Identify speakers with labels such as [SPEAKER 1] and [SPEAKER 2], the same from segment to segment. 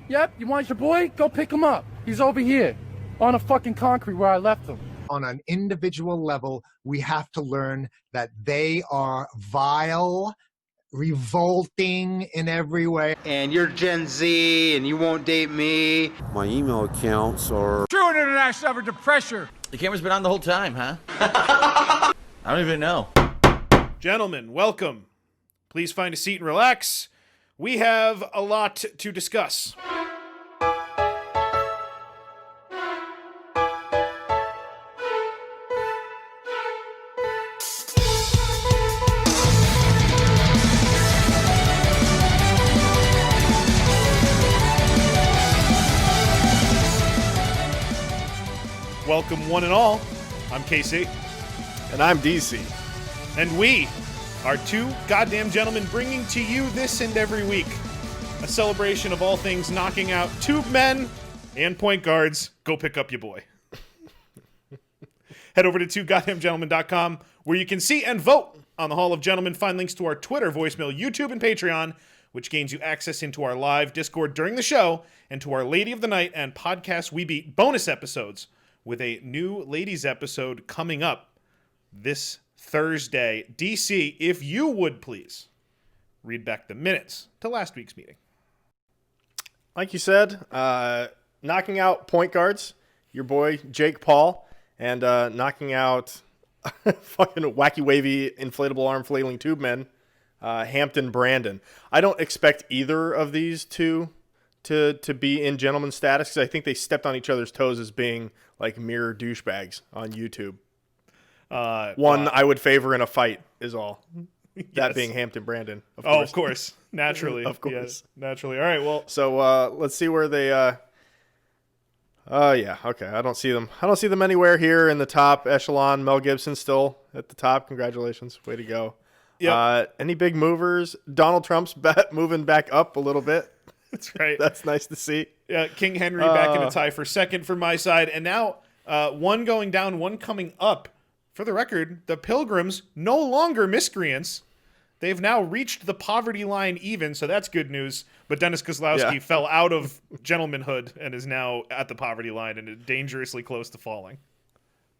[SPEAKER 1] Yep, you want your boy? Go pick him up. He's over here on a fucking concrete where I left him.
[SPEAKER 2] On an individual level, we have to learn that they are vile, revolting in every way.
[SPEAKER 3] And you're Gen Z and you won't date me.
[SPEAKER 4] My email accounts are...
[SPEAKER 5] True international effort to pressure.
[SPEAKER 6] The camera's been on the whole time, huh? I don't even know.
[SPEAKER 7] Gentlemen, welcome. Please find a seat and relax. We have a lot to discuss. Welcome one and all. I'm KC.
[SPEAKER 8] And I'm DC.
[SPEAKER 7] And we are two goddamn gentlemen bringing to you this and every week a celebration of all things knocking out tube men and point guards. Go pick up your boy. Head over to twogoddamngentlemen.com where you can see and vote on the Hall of Gentlemen. Find links to our Twitter, voicemail, YouTube, and Patreon, which gains you access into our live Discord during the show and to our Lady of the Night and Podcast We Beat bonus episodes, with a new ladies episode coming up this Thursday. DC, if you would please read back the minutes to last week's meeting.
[SPEAKER 8] Like you said, knocking out point guards, your boy Jake Paul, and knocking out fucking wacky wavy inflatable arm flailing tube men, Hampton Brandon. I don't expect either of these two to be in gentleman status because I think they stepped on each other's toes as being like mirror douchebags on YouTube. One I would favor in a fight is all. Yes. That being Hampton Brandon.
[SPEAKER 7] Of course. Naturally.
[SPEAKER 8] Of course.
[SPEAKER 7] Yes, naturally. All right, well.
[SPEAKER 8] So let's see where they... yeah, okay. I don't see them anywhere here in the top echelon. Mel Gibson still at the top. Congratulations. Way to go. Yep. Any big movers? Donald Trump's moving back up a little bit.
[SPEAKER 7] That's right.
[SPEAKER 8] That's nice to see.
[SPEAKER 7] Yeah, King Henry back in a tie for second for my side. And now one going down, one coming up. For the record, the Pilgrims no longer miscreants. They've now reached the poverty line even, so that's good news. But Dennis Kozlowski fell out of gentlemanhood and is now at the poverty line and dangerously close to falling.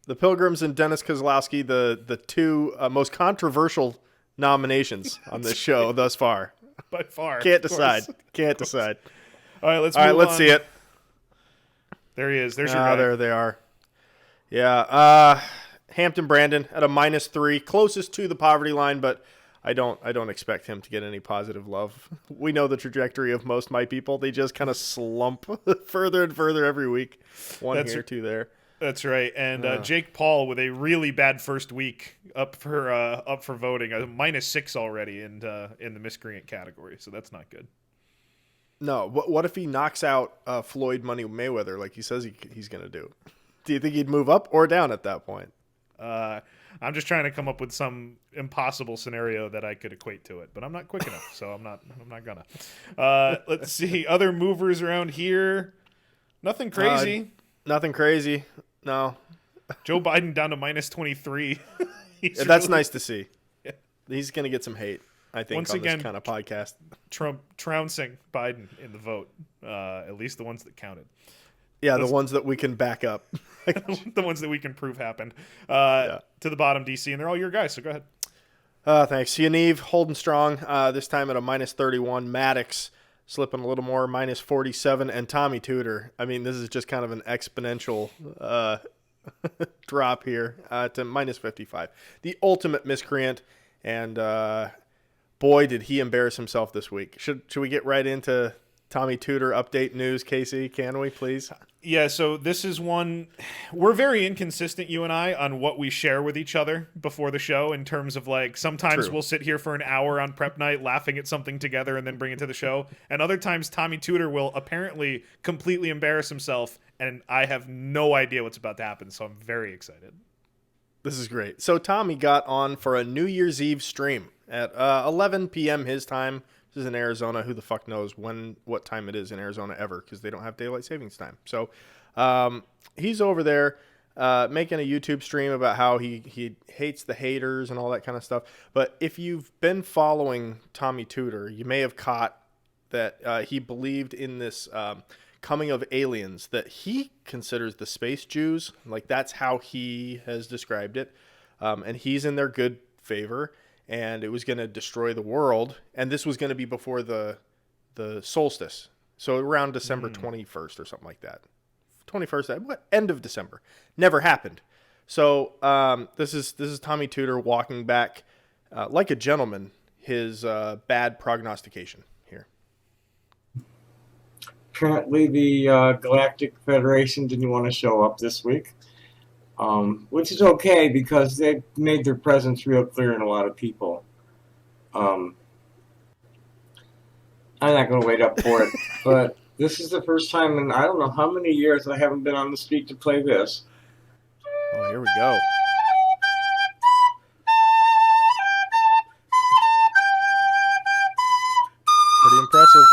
[SPEAKER 8] The Pilgrims and Dennis Kozlowski, the two most controversial nominations on this show thus far.
[SPEAKER 7] By far.
[SPEAKER 8] Can't decide. Can't decide.
[SPEAKER 7] All right, let's
[SPEAKER 8] see it.
[SPEAKER 7] There he is. There's your guy.
[SPEAKER 8] There they are. Yeah. Hampton Brandon at a -3, closest to the poverty line, but I don't expect him to get any positive love. We know the trajectory of most my people. They just kind of slump further and further every week. One here, two there.
[SPEAKER 7] That's right. And Jake Paul with a really bad first week up for voting, a -6 already in the miscreant category. So that's not good.
[SPEAKER 8] No. What if he knocks out Floyd Money Mayweather like he says he's going to do? Do you think he'd move up or down at that point?
[SPEAKER 7] I'm just trying to come up with some impossible scenario that I could equate to it, but I'm not quick enough, so I'm not gonna. Let's see other movers around here. Nothing crazy.
[SPEAKER 8] Nothing crazy. No.
[SPEAKER 7] Joe Biden down to -23.
[SPEAKER 8] Yeah, that's nice to see. Yeah. He's gonna get some hate, I think,
[SPEAKER 7] once
[SPEAKER 8] on
[SPEAKER 7] again,
[SPEAKER 8] this kind of podcast.
[SPEAKER 7] Trump trouncing Biden in the vote. At least the ones that counted.
[SPEAKER 8] Yeah, the ones that we can back up.
[SPEAKER 7] The ones that we can prove happened. To the bottom, DC, and they're all your guys, so go ahead.
[SPEAKER 8] Thanks. Yaniv holding strong, this time at a -31. Maddox slipping a little more, -47. And Tommy Tudor. I mean, this is just kind of an exponential drop here to -55. The ultimate miscreant. And boy, did he embarrass himself this week. Should we get right into Tommy Tudor update news, Casey? Can we, please?
[SPEAKER 7] Yeah, so this is one... We're very inconsistent, you and I, on what we share with each other before the show in terms of, like, sometimes
[SPEAKER 8] True.
[SPEAKER 7] We'll sit here for an hour on prep night laughing at something together and then bring it to the show. And other times, Tommy Tudor will apparently completely embarrass himself, and I have no idea what's about to happen, so I'm very excited.
[SPEAKER 8] This is great. So Tommy got on for a New Year's Eve stream at 11 p.m. his time. This is in Arizona. Who the fuck knows what time it is in Arizona ever, because they don't have daylight savings time. So he's over there making a YouTube stream about how he hates the haters and all that kind of stuff. But if you've been following Tommy Tudor, you may have caught that he believed in this coming of aliens that he considers the space Jews. Like, that's how he has described it. And he's in their good favor, and it was going to destroy the world. And this was going to be before the solstice. So around December 21st or something like that. 21st, end of December. Never happened. So this is Tommy Tudor walking back like a gentleman, his bad prognostication here.
[SPEAKER 9] Apparently the Galactic Federation didn't want to show up this week, which is okay because they made their presence real clear in a lot of people. I'm not going to wait up for it, but this is the first time in I don't know how many years I haven't been on the street to play this.
[SPEAKER 8] Oh, here we go. Pretty impressive.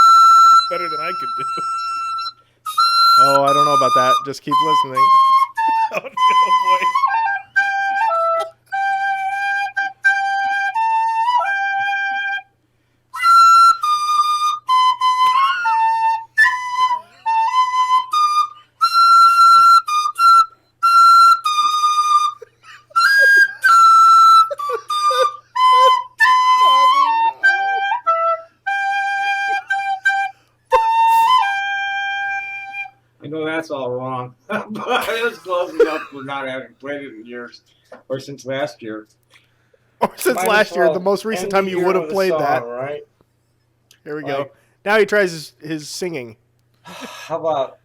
[SPEAKER 7] Better than I could do.
[SPEAKER 8] Oh, I don't know about that. Just keep listening.
[SPEAKER 7] Oh, no, boy.
[SPEAKER 9] I know that's all wrong, but it was close enough for not having played it in years, or since last year.
[SPEAKER 8] Or since
[SPEAKER 9] Might
[SPEAKER 8] last
[SPEAKER 9] as
[SPEAKER 8] year,
[SPEAKER 9] well
[SPEAKER 8] the most recent
[SPEAKER 9] end
[SPEAKER 8] time
[SPEAKER 9] the
[SPEAKER 8] you
[SPEAKER 9] year
[SPEAKER 8] would have
[SPEAKER 9] with a
[SPEAKER 8] played
[SPEAKER 9] song,
[SPEAKER 8] that.
[SPEAKER 9] right?
[SPEAKER 8] Here we go.
[SPEAKER 9] Like-
[SPEAKER 8] Now he tries his singing.
[SPEAKER 9] How about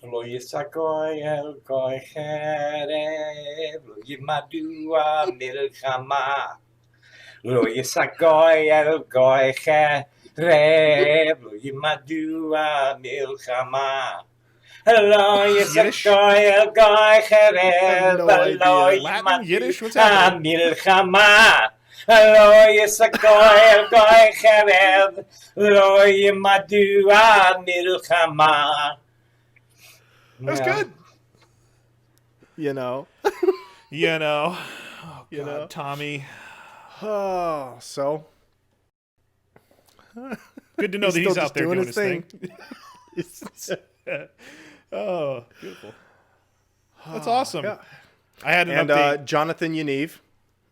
[SPEAKER 9] Lo Yisakoy El Koy Cherev Lo Yimadua Milchama Lo Yisakoy El Koy Cherev Lo Yimadua Milchama Lo Yisakoy El Koy Cherev
[SPEAKER 8] no
[SPEAKER 9] Lo
[SPEAKER 8] idea.
[SPEAKER 7] Latin, Yiddish, what's
[SPEAKER 9] Yimadua
[SPEAKER 7] happening?
[SPEAKER 9] Milchama Lo Yisakoy El Koy Cherev Lo Yimadua Milchama.
[SPEAKER 7] That's good.
[SPEAKER 8] You know.
[SPEAKER 7] You know. Oh,
[SPEAKER 8] You
[SPEAKER 7] God,
[SPEAKER 8] know.
[SPEAKER 7] Tommy.
[SPEAKER 8] Oh, so.
[SPEAKER 7] Good to know that
[SPEAKER 8] still
[SPEAKER 7] he's
[SPEAKER 8] just
[SPEAKER 7] out there doing his thing.
[SPEAKER 8] thing.
[SPEAKER 7] Oh, beautiful. That's awesome.
[SPEAKER 8] Yeah.
[SPEAKER 7] I had an
[SPEAKER 8] And
[SPEAKER 7] update.
[SPEAKER 8] Jonathan Yaniv.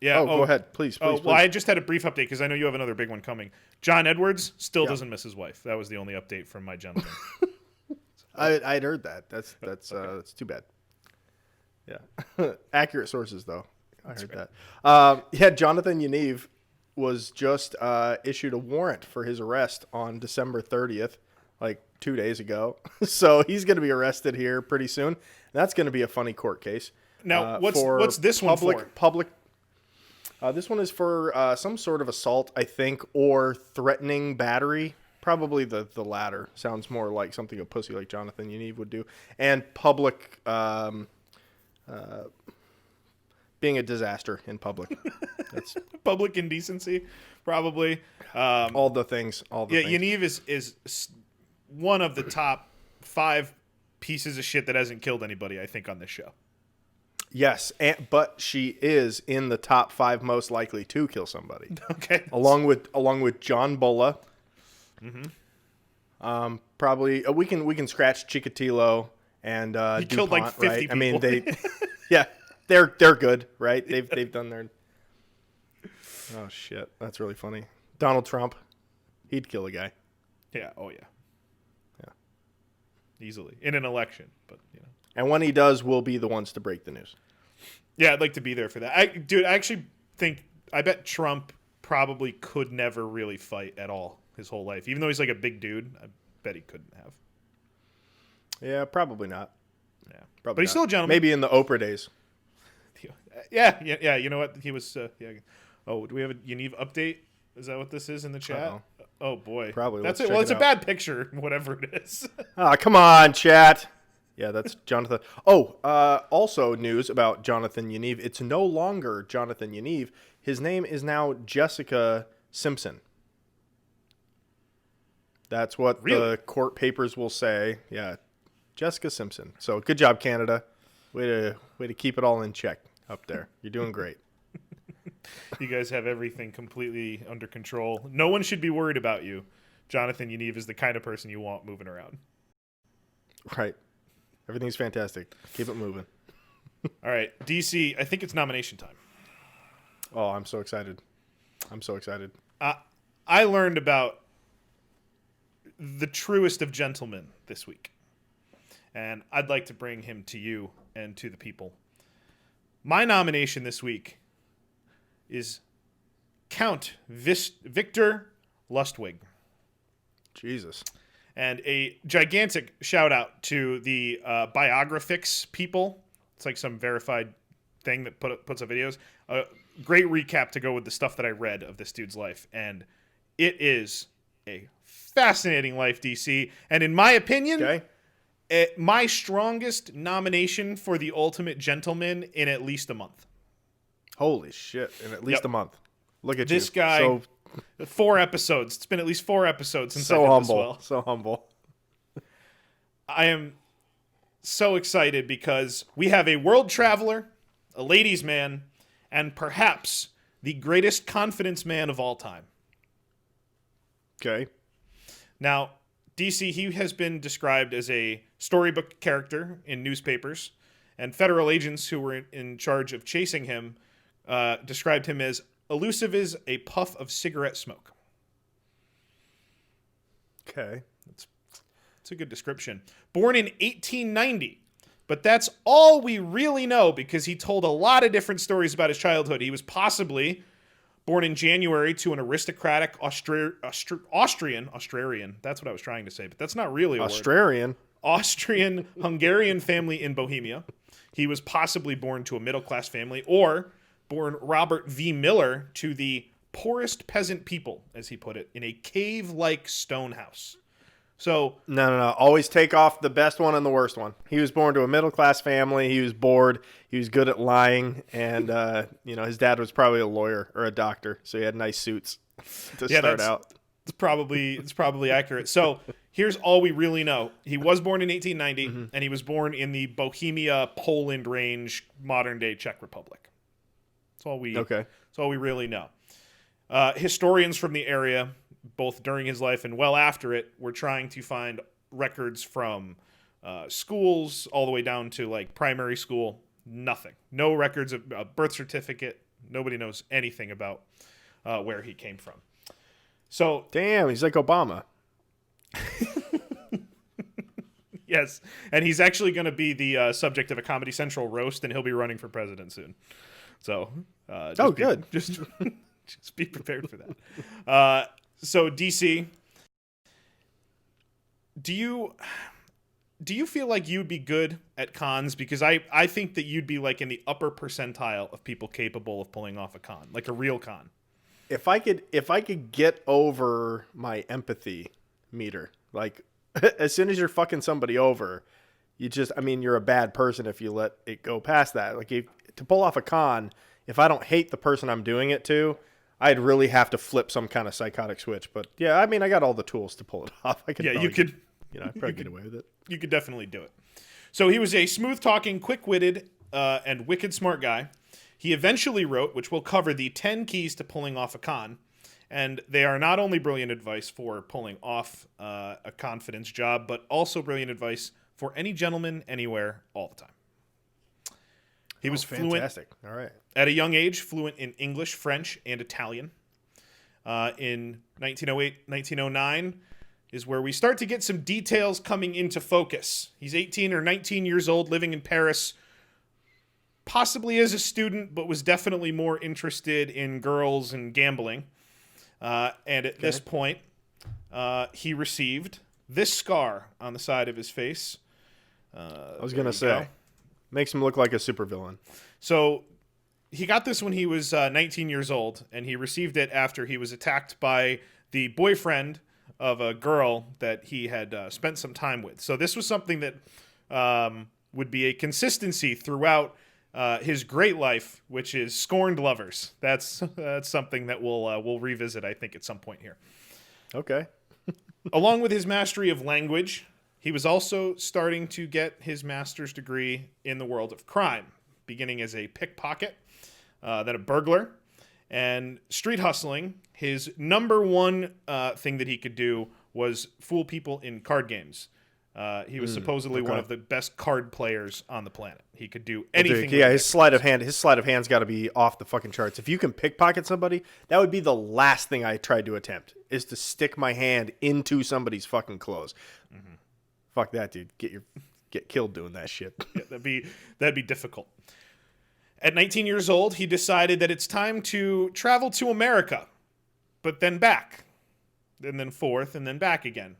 [SPEAKER 7] Yeah.
[SPEAKER 8] Oh, go ahead. Please,
[SPEAKER 7] Oh,
[SPEAKER 8] please.
[SPEAKER 7] well, I just had a brief update because I know you have another big one coming. John Edwards still
[SPEAKER 8] Yeah.
[SPEAKER 7] doesn't miss his wife. That was the only update from my gentleman.
[SPEAKER 8] I'd heard that. That's too bad. Yeah. Accurate sources, though. I heard that. Yeah, Jonathan Yaniv was just issued a warrant for his arrest on December 30th, like 2 days ago. So he's going to be arrested here pretty soon. That's going to be a funny court case.
[SPEAKER 7] Now,
[SPEAKER 8] for
[SPEAKER 7] what's this one for?
[SPEAKER 8] Public. This one is for some sort of assault, I think, or threatening battery. Probably the latter. Sounds more like something a pussy like Jonathan Yaniv would do. And public, being a disaster in public. That's
[SPEAKER 7] Public indecency, probably.
[SPEAKER 8] all the things. All the things.
[SPEAKER 7] Yaniv is one of the top 5 pieces of shit that hasn't killed anybody, I think, on this show.
[SPEAKER 8] Yes, but she is in the top 5 most likely to kill somebody.
[SPEAKER 7] Okay.
[SPEAKER 8] Along with John Bulla. Mm-hmm. Probably we can scratch Chikatilo and
[SPEAKER 7] He
[SPEAKER 8] DuPont,
[SPEAKER 7] killed like 50
[SPEAKER 8] right?
[SPEAKER 7] people.
[SPEAKER 8] I mean yeah, they're good, right? They've done their. Oh shit, that's really funny. Donald Trump, he'd kill a guy.
[SPEAKER 7] Yeah. Oh, yeah.
[SPEAKER 8] Yeah.
[SPEAKER 7] Easily. In an election, but, you know.
[SPEAKER 8] And when he does, we'll be the ones to break the news.
[SPEAKER 7] Yeah, I'd like to be there for that. I actually think, I bet Trump probably could never really fight at all his whole life. Even though he's like a big dude, I bet he couldn't have.
[SPEAKER 8] Yeah, probably not.
[SPEAKER 7] Yeah.
[SPEAKER 8] Probably
[SPEAKER 7] But he's
[SPEAKER 8] not.
[SPEAKER 7] still a gentleman.
[SPEAKER 8] Maybe in the Oprah days.
[SPEAKER 7] Yeah. You know what? He was, yeah. Oh, do we have a Yaniv update? Is that what this is in the chat?
[SPEAKER 8] Uh-oh.
[SPEAKER 7] Oh, boy.
[SPEAKER 8] Probably.
[SPEAKER 7] That's
[SPEAKER 8] Let's
[SPEAKER 7] it. Well,
[SPEAKER 8] check
[SPEAKER 7] it's
[SPEAKER 8] it
[SPEAKER 7] a
[SPEAKER 8] out.
[SPEAKER 7] bad picture, whatever it is.
[SPEAKER 8] Ah, come on, chat. Yeah, that's Jonathan. Oh, also news about Jonathan Yaniv. It's no longer Jonathan Yaniv. His name is now Jessica Simpson. That's what
[SPEAKER 7] Really?
[SPEAKER 8] the court papers will say. Yeah, Jessica Simpson. So good job, Canada. Way to keep it all in check up there. You're doing great.
[SPEAKER 7] You guys have everything completely under control. No one should be worried about you Jonathan Yaniv is the kind of person you want moving around.
[SPEAKER 8] Right. Everything's fantastic. Keep it moving.
[SPEAKER 7] All right, DC, I think it's nomination time.
[SPEAKER 8] Oh, I'm so excited. I'm so excited.
[SPEAKER 7] I learned about the truest of gentlemen this week, and I'd like to bring him to you and to the people. My nomination this week is Count Victor Lustig.
[SPEAKER 8] Jesus.
[SPEAKER 7] And a gigantic shout out to the Biographics people. It's like some verified thing that puts up videos. Great recap to go with the stuff that I read of this dude's life. And it is a fascinating life, DC. And in my opinion, my strongest nomination for the ultimate gentleman in at least a month.
[SPEAKER 8] Holy shit. In at least a month. Look at
[SPEAKER 7] this guy.
[SPEAKER 8] So
[SPEAKER 7] 4 episodes. It's been at least 4 episodes since
[SPEAKER 8] so
[SPEAKER 7] I did
[SPEAKER 8] humble.
[SPEAKER 7] this well.
[SPEAKER 8] So humble.
[SPEAKER 7] I am so excited because we have a world traveler, a ladies' man, and perhaps the greatest confidence man of all time.
[SPEAKER 8] Okay.
[SPEAKER 7] Now, DC, he has been described as a storybook character in newspapers, and federal agents who were in charge of chasing him described him as elusive as a puff of cigarette smoke.
[SPEAKER 8] Okay.
[SPEAKER 7] It's a good description. Born in 1890, but that's all we really know because he told a lot of different stories about his childhood. He was possibly born in January to an aristocratic Austrian, that's what I was trying to say, but that's not really a word. Austrian-Hungarian family in Bohemia. He was possibly born to a middle-class family or born Robert V. Miller to the poorest peasant people, as he put it, in a cave-like stone house. So
[SPEAKER 8] No. Always take off the best one and the worst one. He was born to a middle-class family. He was bored. He was good at lying. And, his dad was probably a lawyer or a doctor. So he had nice suits to start out.
[SPEAKER 7] It's probably accurate. So here's all we really know. He was born in 1890, and he was born in the Bohemia, Poland range, modern-day Czech Republic. That's all we really know. Historians from the area, both during his life and well after it, were trying to find records from schools all the way down to like primary school. Nothing. No records of a birth certificate. Nobody knows anything about where he came from. So
[SPEAKER 8] damn, he's like Obama.
[SPEAKER 7] Yes, and he's actually going to be the subject of a Comedy Central roast, and he'll be running for president soon. So,
[SPEAKER 8] good.
[SPEAKER 7] Just be prepared for that. So, DC, do you feel like you'd be good at cons? Because I think that you'd be like in the upper percentile of people capable of pulling off a con, like a real con.
[SPEAKER 8] If I could get over my empathy meter, like as soon as you're fucking somebody over, you're a bad person if you let it go past that. Like to pull off a con, if I don't hate the person I'm doing it to, I'd really have to flip some kind of psychotic switch. But yeah, I got all the tools to pull it off. I'd probably get away with it.
[SPEAKER 7] You could definitely do it. So he was a smooth-talking, quick-witted, and wicked smart guy. He eventually wrote, which we'll cover, the 10 keys to pulling off a con. And they are not only brilliant advice for pulling off a confidence job, but also brilliant advice for any gentleman, anywhere, all the time. He was
[SPEAKER 8] fantastic. All right.
[SPEAKER 7] At a young age, fluent in English, French, and Italian. In 1908, 1909 is where we start to get some details coming into focus. He's 18 or 19 years old, living in Paris, possibly as a student, but was definitely more interested in girls and gambling. And at this point, he received this scar on the side of his face.
[SPEAKER 8] I was going to say, makes him look like a supervillain.
[SPEAKER 7] So he got this when he was 19 years old, and he received it after he was attacked by the boyfriend of a girl that he had spent some time with. So this was something that would be a consistency throughout his great life, which is scorned lovers. That's something that we'll revisit, I think, at some point here.
[SPEAKER 8] Okay.
[SPEAKER 7] Along with his mastery of language, he was also starting to get his master's degree in the world of crime, beginning as a pickpocket, then a burglar, and street hustling. His number one thing that he could do was fool people in card games. He was supposedly one of the best card players on the planet. He could do anything.
[SPEAKER 8] Dude, yeah, his sleight of hand's got to be off the fucking charts. If you can pickpocket somebody, that would be the last thing I tried to attempt, is to stick my hand into somebody's fucking clothes. Mm-hmm. Fuck that, dude. Get killed doing that shit.
[SPEAKER 7] Yeah, that'd be difficult. At 19 years old, he decided that it's time to travel to America, but then back, and then forth, and then back again.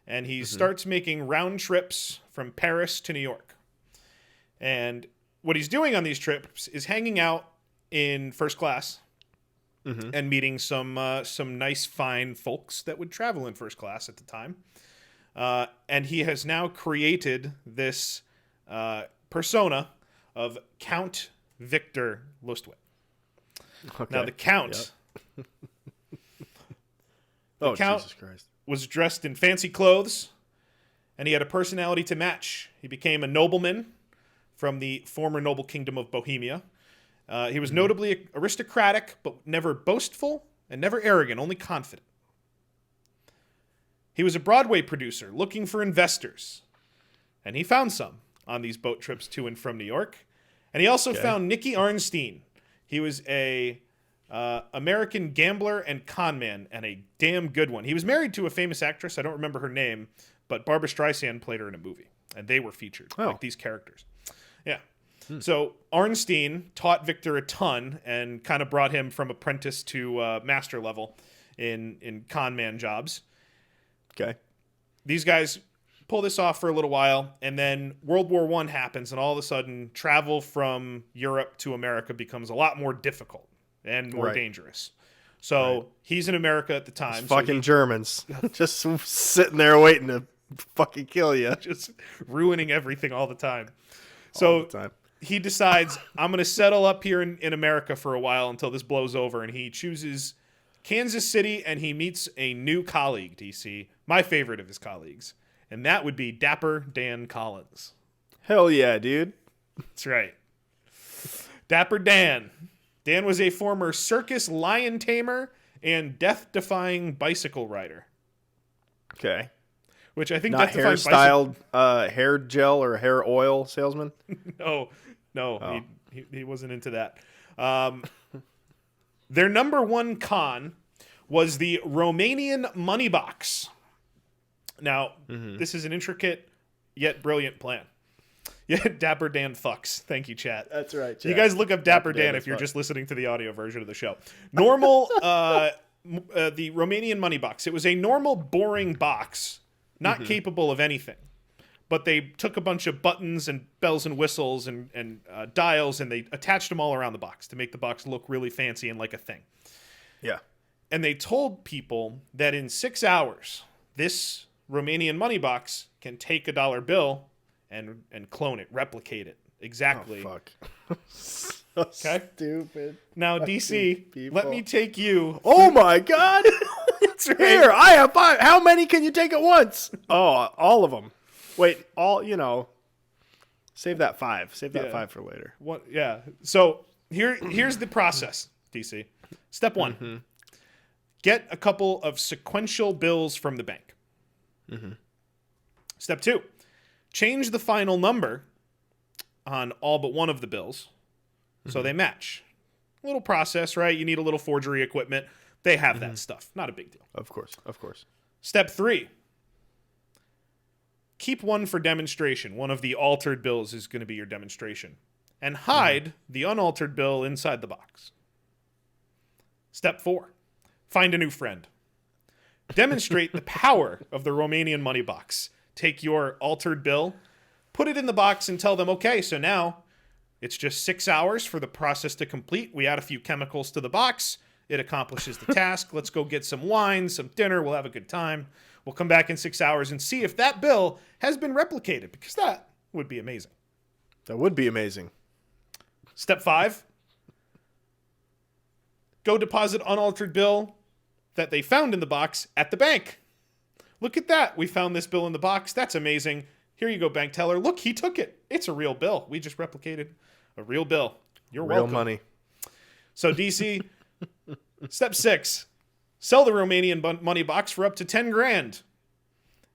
[SPEAKER 7] And he starts making round trips from Paris to New York. And what he's doing on these trips is hanging out in first class and meeting some nice, fine folks that would travel in first class at the time. And he has now created this persona of Count Victor Lustig. Okay. Now, the Count... Yep. Count Jesus Christ. Was dressed in fancy clothes, and he had a personality to match. He became a nobleman from the former noble kingdom of Bohemia. He was notably aristocratic, but never boastful and never arrogant, only confident. He was a Broadway producer looking for investors, and he found some on these boat trips to and from New York. And he also found Nicky Arnstein. He was a American gambler and con man, and a damn good one. He was married to a famous actress. I don't remember her name, but Barbra Streisand played her in a movie, and they were featured, like these characters. Yeah. So Arnstein taught Victor a ton and kind of brought him from apprentice to master level in con man jobs.
[SPEAKER 8] Okay.
[SPEAKER 7] These guys pull this off for a little while, and then World War I happens, and all of a sudden, travel from Europe to America becomes a lot more difficult and more dangerous. So he's in America at the time.
[SPEAKER 8] Fucking Germans. Just sitting there waiting to fucking kill you.
[SPEAKER 7] Just ruining everything all the time. So he decides, I'm going to settle up here in America for a while until this blows over. And he chooses Kansas City, and he meets a new colleague, DC. My favorite of his colleagues. And that would be Dapper Dan Collins.
[SPEAKER 8] Hell yeah, dude.
[SPEAKER 7] That's right. Dapper Dan. Dan was a former circus lion tamer and death-defying bicycle rider.
[SPEAKER 8] Okay.
[SPEAKER 7] Which I think
[SPEAKER 8] not hairstyled hair gel or hair oil salesman?
[SPEAKER 7] No. He wasn't into that. Their number one con was the Romanian money box. Now, this is an intricate yet brilliant plan. Yeah, Dapper Dan fucks. Thank you, chat.
[SPEAKER 8] That's right, chat.
[SPEAKER 7] You guys look up Dapper Dan if you're just listening to the audio version of the show. Normal, the Romanian money box. It was a normal, boring box, not capable of anything. But they took a bunch of buttons and bells and whistles and dials, and they attached them all around the box to make the box look really fancy and like a thing.
[SPEAKER 8] Yeah.
[SPEAKER 7] And they told people that in 6 hours, this Romanian money box can take a dollar bill and clone it, replicate it exactly.
[SPEAKER 8] Oh, fuck.
[SPEAKER 7] Okay?
[SPEAKER 8] Stupid.
[SPEAKER 7] Now, DC, let me take you.
[SPEAKER 8] Oh my God!
[SPEAKER 7] That's right.
[SPEAKER 8] Here, I have 5. How many can you take at once? Oh, all of them. Wait, save that 5. Save that 5 for later.
[SPEAKER 7] What? Yeah. So here's the process, DC. Step 1. Get a couple of sequential bills from the bank. Step 2. Change the final number on all but one of the bills so they match. A little process, right? You need a little forgery equipment. They have that stuff. Not a big deal.
[SPEAKER 8] Of course.
[SPEAKER 7] Step 3. Keep one for demonstration. One of the altered bills is going to be your demonstration. And hide the unaltered bill inside the box. Step 4. Find a new friend. Demonstrate the power of the Romanian money box. Take your altered bill, put it in the box, and tell them, okay, so now it's just 6 hours for the process to complete. We add a few chemicals to the box. It accomplishes the task. Let's go get some wine, some dinner. We'll have a good time. We'll come back in 6 hours and see if that bill has been replicated, because that would be amazing.
[SPEAKER 8] That would be amazing.
[SPEAKER 7] Step 5. Go deposit unaltered bill that they found in the box at the bank. Look at that. We found this bill in the box. That's amazing. Here you go, bank teller. Look, he took it. It's a real bill. We just replicated a real bill. You're welcome.
[SPEAKER 8] Real money.
[SPEAKER 7] So, DC, step 6. Sell the Romanian money box for up to 10 grand.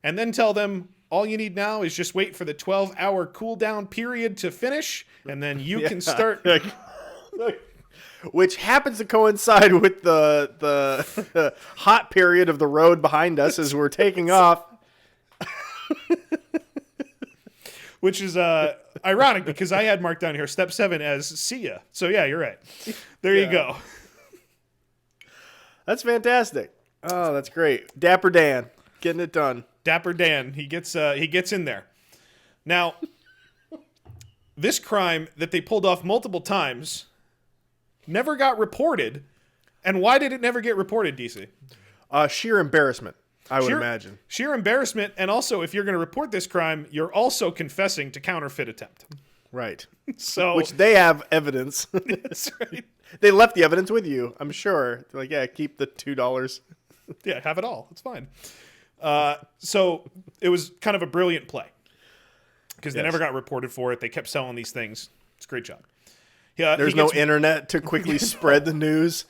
[SPEAKER 7] and then tell them all you need now is just wait for the 12-hour cool-down period to finish, and then you can start...
[SPEAKER 8] Which happens to coincide with the hot period of the road behind us as we're taking off.
[SPEAKER 7] Which is ironic because I had marked down here step 7 as see ya. So yeah, you're right. There you go.
[SPEAKER 8] That's fantastic. Oh, that's great. Dapper Dan getting it done.
[SPEAKER 7] Dapper Dan, he gets in there. Now, this crime that they pulled off multiple times never got reported. And why did it never get reported, DC?
[SPEAKER 8] Sheer embarrassment, I would imagine.
[SPEAKER 7] Sheer embarrassment, and also if you're going to report this crime, you're also confessing to counterfeit attempt.
[SPEAKER 8] Right.
[SPEAKER 7] So,
[SPEAKER 8] which they have evidence.
[SPEAKER 7] That's right.
[SPEAKER 8] They left the evidence with you, I'm sure. They're like, yeah, keep the $2.
[SPEAKER 7] Yeah, have it all. It's fine. So it was kind of a brilliant play because they never got reported for it. They kept selling these things. It's a great job. Yeah,
[SPEAKER 8] there's no internet to quickly spread the news.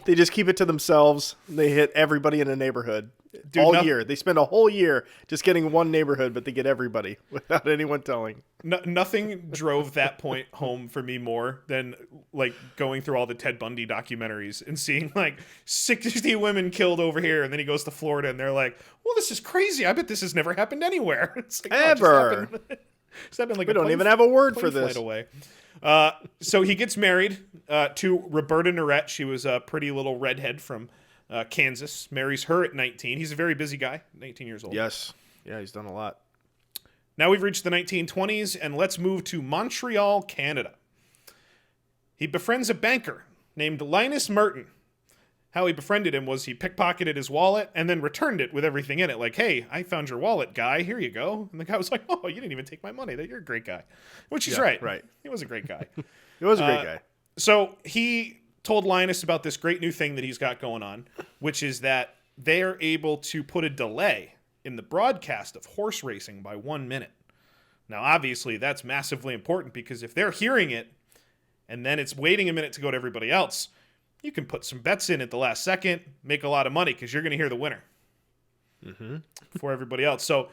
[SPEAKER 8] They just keep it to themselves. They hit everybody in a neighborhood year. They spend a whole year just getting one neighborhood, but they get everybody without anyone telling.
[SPEAKER 7] Nothing drove that point home for me more than like going through all the Ted Bundy documentaries and seeing like 60 women killed over here, and then he goes to Florida and they're like, "Well, this is crazy. I bet this has never happened anywhere." It's like,
[SPEAKER 8] ever.
[SPEAKER 7] It's happened like
[SPEAKER 8] we don't even have a word for this.
[SPEAKER 7] Away. So he gets married to Roberta Norette. She was a pretty little redhead from Kansas. Marries her at 19. He's a very busy guy, 19 years old.
[SPEAKER 8] Yes. Yeah, he's done a lot.
[SPEAKER 7] Now we've reached the 1920s, and let's move to Montreal, Canada. He befriends a banker named Linus Merton. How he befriended him was he pickpocketed his wallet and then returned it with everything in it. Like, hey, I found your wallet, guy. Here you go. And the guy was like, oh, you didn't even take my money. You're a great guy. Which is right.
[SPEAKER 8] Right.
[SPEAKER 7] He was a great guy.
[SPEAKER 8] He was a great guy.
[SPEAKER 7] So he told Linus about this great new thing that he's got going on, which is that they are able to put a delay in the broadcast of horse racing by 1 minute. Now, obviously, that's massively important because if they're hearing it and then it's waiting a minute to go to everybody else, you can put some bets in at the last second, make a lot of money because you're going to hear the winner before everybody else. So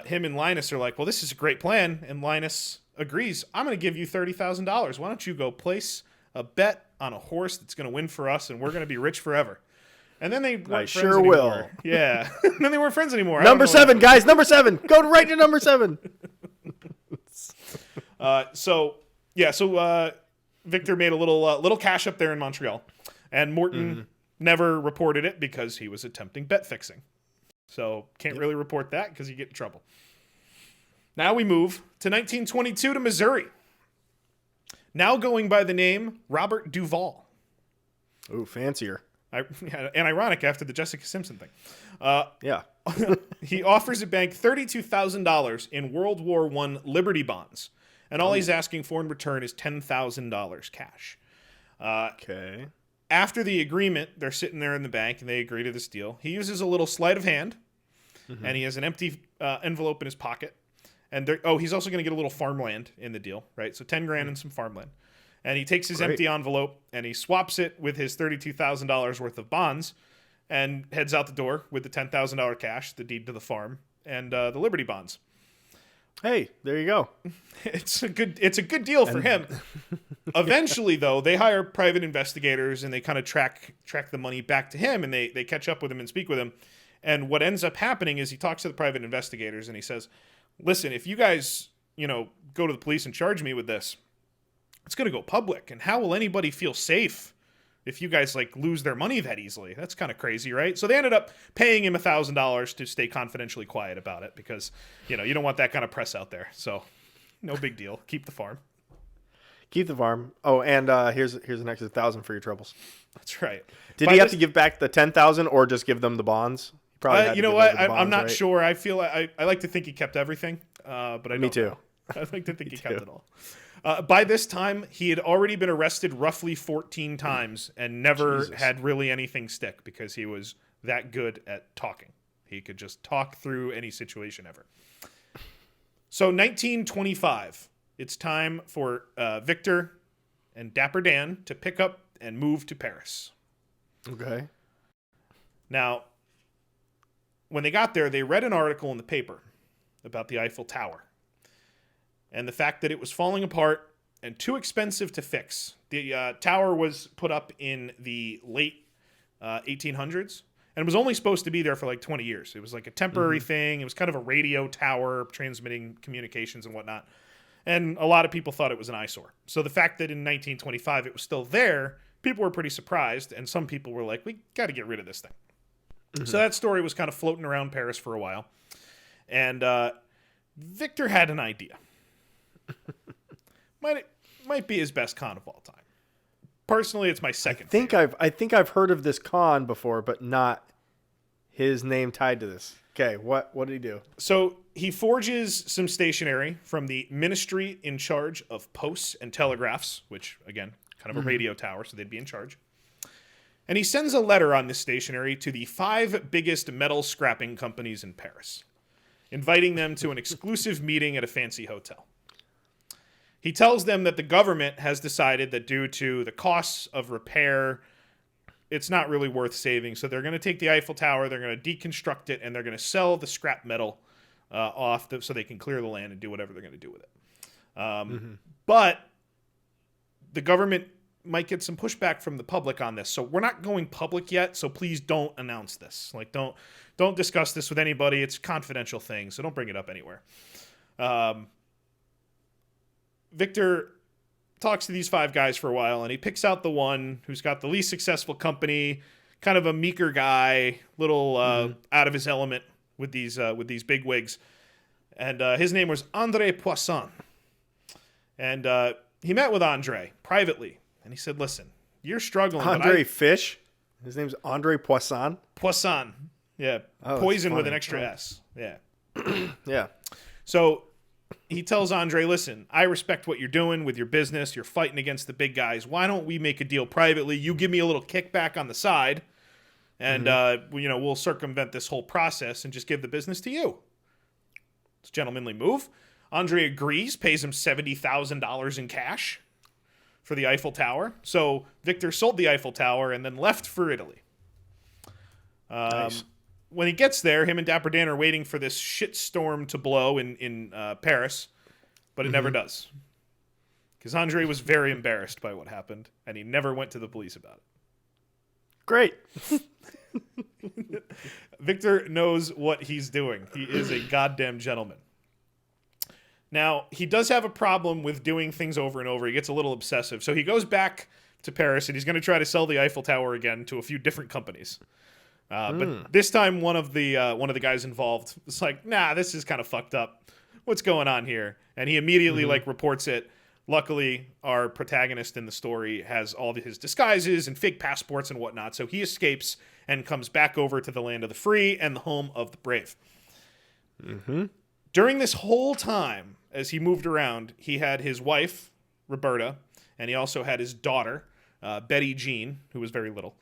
[SPEAKER 7] him and Linus are like, well, this is a great plan. And Linus agrees. I'm going to give you $30,000. Why don't you go place a bet on a horse that's going to win for us, and we're going to be rich forever. And then they weren't friends
[SPEAKER 8] sure
[SPEAKER 7] anymore.
[SPEAKER 8] will.
[SPEAKER 7] Yeah. And then they weren't friends anymore.
[SPEAKER 8] Number 7, guys. Number 7. Go right to number 7.
[SPEAKER 7] So Victor made a little cash up there in Montreal, and Morton never reported it because he was attempting bet fixing. So can't really report that because you get in trouble. Now we move to 1922 to Missouri. Now going by the name Robert Duvall.
[SPEAKER 8] Ooh, fancier.
[SPEAKER 7] And ironic after the Jessica Simpson thing.
[SPEAKER 8] Yeah.
[SPEAKER 7] He offers a bank $32,000 in World War I Liberty bonds. And all he's asking for in return is $10,000 cash.
[SPEAKER 8] Okay. After
[SPEAKER 7] the agreement, they're sitting there in the bank and they agree to this deal. He uses a little sleight of hand, and he has an empty envelope in his pocket. And he's also going to get a little farmland in the deal, right? So $10,000 and some farmland. And he takes his empty envelope and he swaps it with his $32,000 worth of bonds and heads out the door with the $10,000 cash, the deed to the farm, and the Liberty bonds.
[SPEAKER 8] Hey, there you go.
[SPEAKER 7] It's a good deal for him. Eventually, though, they hire private investigators and they kind of track the money back to him, and they catch up with him and speak with him. And what ends up happening is he talks to the private investigators and he says, listen, if you guys, go to the police and charge me with this, it's going to go public. And how will anybody feel safe if you guys lose their money that easily? That's kind of crazy, right? So they ended up paying him $1,000 to stay confidentially quiet about it because, you don't want that kind of press out there. So no big deal. Keep the farm.
[SPEAKER 8] Keep the farm. Oh, and here's an extra $1,000 for your troubles.
[SPEAKER 7] That's right.
[SPEAKER 8] Did he have to give back the $10,000 or just give them the bonds?
[SPEAKER 7] Probably. I'm not sure. I feel I like to think he kept everything, but I don't.
[SPEAKER 8] Me too.
[SPEAKER 7] I like to think he kept it all. By this time, he had already been arrested roughly 14 times and never had really anything stick because he was that good at talking. He could just talk through any situation ever. So 1925, it's time for Victor and Dapper Dan to pick up and move to Paris.
[SPEAKER 8] Okay.
[SPEAKER 7] Now, when they got there, they read an article in the paper about the Eiffel Tower and the fact that it was falling apart and too expensive to fix. The tower was put up in the late 1800s and was only supposed to be there for like 20 years. It was like a temporary thing. It was kind of a radio tower transmitting communications and whatnot. And a lot of people thought it was an eyesore. So the fact that in 1925 it was still there, people were pretty surprised. And some people were like, we got to get rid of this thing. So that story was kind of floating around Paris for a while. And Victor had an idea. Might be his best con of all time. Personally, it's my second.
[SPEAKER 8] I think I've heard of this con before, but not his name tied to this. Okay, what did he do?
[SPEAKER 7] So he forges some stationery from the ministry in charge of posts and telegraphs, which again, kind of a radio tower, so they'd be in charge. And he sends a letter on this stationery to the 5 biggest metal scrapping companies in Paris, inviting them to an exclusive meeting at a fancy hotel. He tells them that the government has decided that due to the costs of repair, it's not really worth saving. So they're going to take the Eiffel Tower, they're going to deconstruct it, and they're going to sell the scrap metal off so they can clear the land and do whatever they're going to do with it. But the government might get some pushback from the public on this. So we're not going public yet, so please don't announce this. Like, don't discuss this with anybody. It's a confidential thing, so don't bring it up anywhere. Victor talks to these 5 guys for a while, and he picks out the one who's got the least successful company, kind of a meeker guy, little out of his element with these big wigs. And his name was André Poisson. And he met with André privately, and he said, listen, you're struggling.
[SPEAKER 8] André Fish? His name's André Poisson?
[SPEAKER 7] Poisson. Yeah. Poison with an extra S. Yeah.
[SPEAKER 8] Yeah.
[SPEAKER 7] So he tells Andre, listen, I respect what you're doing with your business. You're fighting against the big guys. Why don't we make a deal privately? You give me a little kickback on the side, and we'll circumvent this whole process and just give the business to you. It's a gentlemanly move. Andre agrees, pays him $70,000 in cash for the Eiffel Tower. So Victor sold the Eiffel Tower and then left for Italy.
[SPEAKER 8] Nice.
[SPEAKER 7] When he gets there, him and Dapper Dan are waiting for this shitstorm to blow in Paris, but it never does. Because Andre was very embarrassed by what happened, and he never went to the police about it.
[SPEAKER 8] Great.
[SPEAKER 7] Victor knows what he's doing. He is a goddamn gentleman. Now, he does have a problem with doing things over and over. He gets a little obsessive. So he goes back to Paris, and he's going to try to sell the Eiffel Tower again to a few different companies. But this time, one of the guys involved was like, "Nah, this is kind of fucked up. What's going on here?" And he immediately reports it. Luckily, our protagonist in the story has all of his disguises and fake passports and whatnot, so he escapes and comes back over to the land of the free and the home of the brave. During this whole time, as he moved around, he had his wife, Roberta, and he also had his daughter, Betty Jean, who was very little.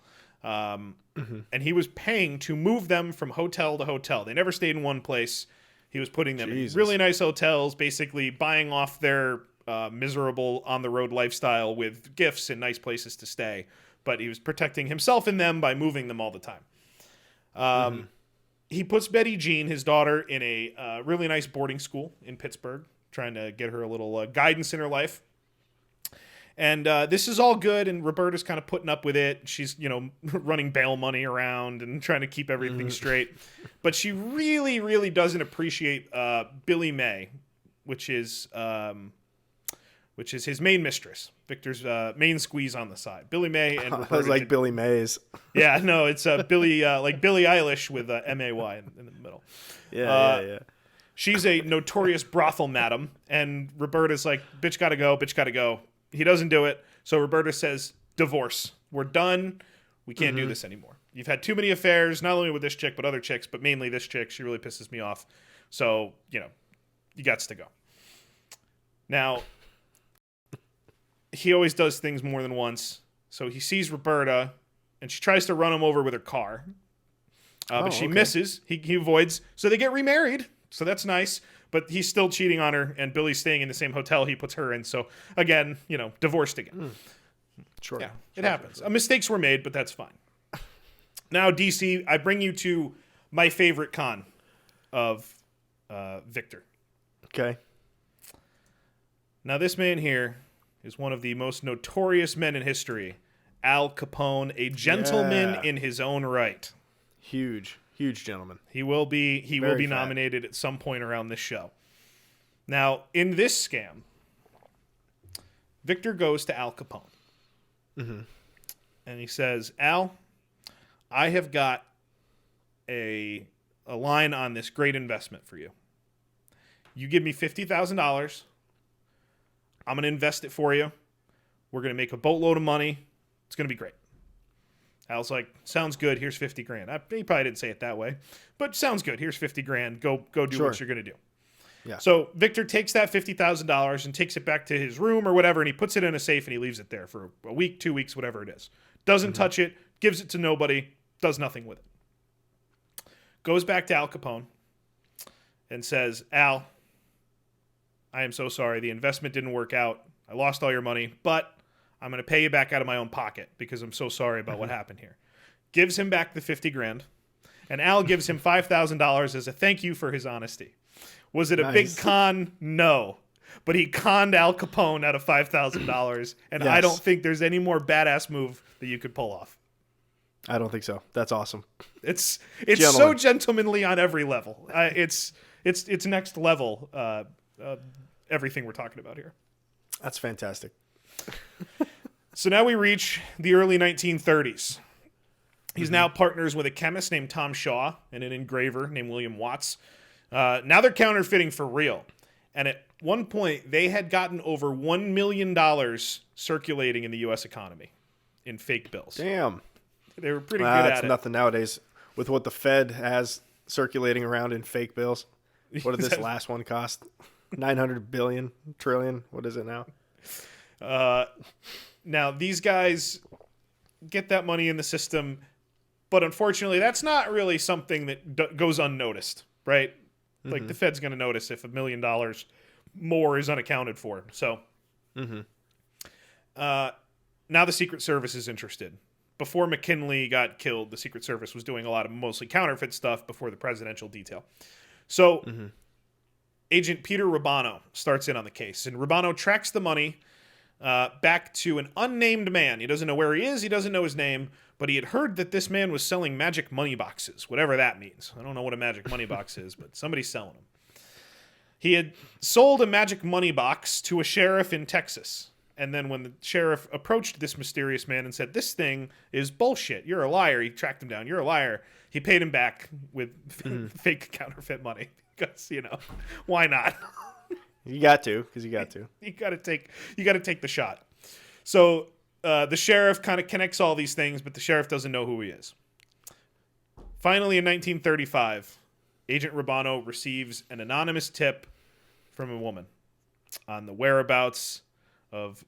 [SPEAKER 7] And he was paying to move them from hotel to hotel. They never stayed in one place. He was putting them in really nice hotels, basically buying off their miserable on-the-road lifestyle with gifts and nice places to stay. But he was protecting himself and them by moving them all the time. He puts Betty Jean, his daughter, in a really nice boarding school in Pittsburgh, trying to get her a little guidance in her life. And this is all good, and Roberta's kind of putting up with it. She's, running bail money around and trying to keep everything straight. But she really, really doesn't appreciate Billy May, which is his main mistress, Victor's main squeeze on the side. Billy May and Roberta.
[SPEAKER 8] I was like Billy Mays.
[SPEAKER 7] Yeah, no, it's Billy, like Billie Eilish with M-A-Y in the middle.
[SPEAKER 8] Yeah.
[SPEAKER 7] She's a notorious brothel madam, and Roberta's like, bitch gotta go. He doesn't do it, so Roberta says, divorce. We're done. We can't do this anymore. You've had too many affairs, not only with this chick, but other chicks, but mainly this chick. She really pisses me off. So, you gots to go. Now, he always does things more than once. So he sees Roberta, and she tries to run him over with her car. But she misses. He avoids. So they get remarried. So that's nice. But he's still cheating on her, and Billy's staying in the same hotel he puts her in. So, again, divorced again.
[SPEAKER 8] Sure.
[SPEAKER 7] Yeah, it happens. Mistakes were made, but that's fine. Now, DC, I bring you to my favorite con of Victor.
[SPEAKER 8] Okay.
[SPEAKER 7] Now, this man here is one of the most notorious men in history, Al Capone, a gentleman in his own right.
[SPEAKER 8] Huge gentleman.
[SPEAKER 7] He will be
[SPEAKER 8] Very fat.
[SPEAKER 7] nominated at some point around this show. Now, in this scam, Victor goes to Al Capone.
[SPEAKER 8] Mm-hmm.
[SPEAKER 7] And he says, Al, I have got a line on this great investment for you. You give me $50,000. I'm going to invest it for you. We're going to make a boatload of money. It's going to be great. Al's like, sounds good. Here's 50 grand. He probably didn't say it that way, but sounds good. Here's 50 grand. Go do what you're going to do.
[SPEAKER 8] Yeah.
[SPEAKER 7] So Victor takes that $50,000 and takes it back to his room or whatever, and he puts it in a safe and he leaves it there for a week, 2 weeks, whatever it is. Doesn't touch it, gives it to nobody, does nothing with it. Goes back to Al Capone and says, Al, I am so sorry. The investment didn't work out. I lost all your money, but I'm going to pay you back out of my own pocket because I'm so sorry about what happened here. Gives him back the 50 grand, and Al gives him $5,000 as a thank you for his honesty. Was it a big con? No. But he conned Al Capone out of $5,000, and I don't think there's any more badass move that you could pull off.
[SPEAKER 8] I don't think so. That's awesome.
[SPEAKER 7] It's so gentlemanly on every level. It's next level. Everything we're talking about here.
[SPEAKER 8] That's fantastic.
[SPEAKER 7] So now we reach the early 1930s. He's now partners with a chemist named Tom Shaw and an engraver named William Watts. Now they're counterfeiting for real. And at one point, they had gotten over $1 million circulating in the U.S. economy in fake bills.
[SPEAKER 8] Damn.
[SPEAKER 7] They were pretty good at it.
[SPEAKER 8] That's nothing nowadays with what the Fed has circulating around in fake bills. What did this last one cost? 900 billion, trillion. What is it now?
[SPEAKER 7] Now, these guys get that money in the system, but unfortunately, that's not really something that goes unnoticed, right? Like, the Fed's going to notice if $1 million more is unaccounted for. So, now the Secret Service is interested. Before McKinley got killed, the Secret Service was doing a lot of mostly counterfeit stuff before the presidential detail. So, Agent Peter Rubano starts in on the case, and Rubano tracks the money back to an unnamed man. He doesn't know where he is. He doesn't know his name, but he had heard that this man was selling magic money boxes, whatever that means. I don't know what a magic money box is, but somebody's selling them. He had sold a magic money box to a sheriff in Texas. And then when the sheriff approached this mysterious man and said, this thing is bullshit, you're a liar, he tracked him down, you're a liar, he paid him back with fake counterfeit money. Because, why not?
[SPEAKER 8] You got to, because you got to.
[SPEAKER 7] You got to take the shot. So the sheriff kind of connects all these things, but the sheriff doesn't know who he is. Finally, in 1935, Agent Rubano receives an anonymous tip from a woman on the whereabouts of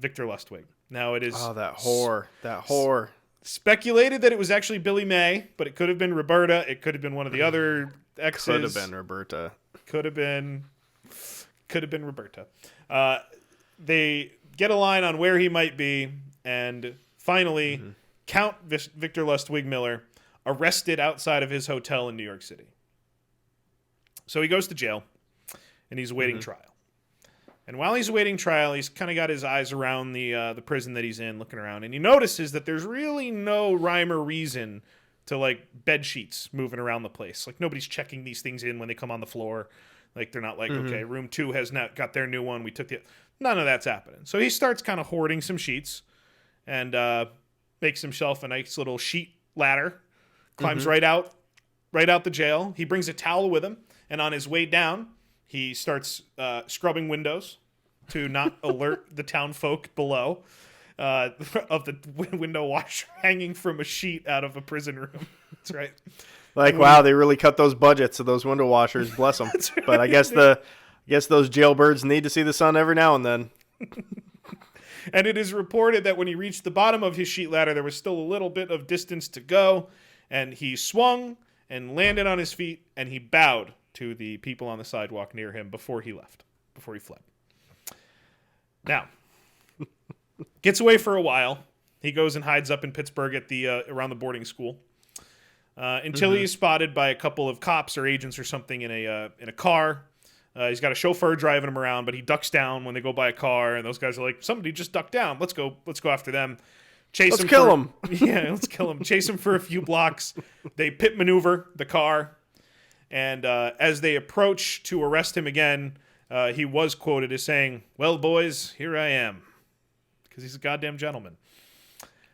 [SPEAKER 7] Victor Lustig. Now it is
[SPEAKER 8] that whore.
[SPEAKER 7] Speculated that it was actually Billy May, but it could have been Roberta. It could have been one of the other exes.
[SPEAKER 8] Could have been Roberta.
[SPEAKER 7] Could have been Roberta. They get a line on where he might be, and finally, Count Victor Lustig Miller arrested outside of his hotel in New York City. So he goes to jail, and he's awaiting trial. And while he's awaiting trial, he's kind of got his eyes around the prison that he's in, looking around, and he notices that there's really no rhyme or reason to, like, bed sheets moving around the place. Like, nobody's checking these things in when they come on the floor. Like, they're not like, okay, room 2 has not got their new one. We took the... None of that's happening. So he starts kind of hoarding some sheets and makes himself a nice little sheet ladder, climbs right out the jail. He brings a towel with him, and on his way down, he starts scrubbing windows to not alert the town folk below of the window washer hanging from a sheet out of a prison room. That's right.
[SPEAKER 8] Like, wow, they really cut those budgets of those window washers. Bless them.
[SPEAKER 7] Right.
[SPEAKER 8] But I guess those jailbirds need to see the sun every now and then.
[SPEAKER 7] And it is reported that when he reached the bottom of his sheet ladder, there was still a little bit of distance to go, and he swung and landed on his feet, and he bowed to the people on the sidewalk near him before he fled. Now, gets away for a while. He goes and hides up in Pittsburgh at around the boarding school. until he is spotted by a couple of cops or agents or something in a car. He's got a chauffeur driving him around, but he ducks down when they go by a car, and those guys are like, "Somebody just ducked down. Let's go after them."
[SPEAKER 8] Let's kill him.
[SPEAKER 7] Yeah, let's kill him. Chase him for a few blocks. They pit maneuver the car, and as they approach to arrest him again, he was quoted as saying, "Well, boys, here I am," because he's a goddamn gentleman.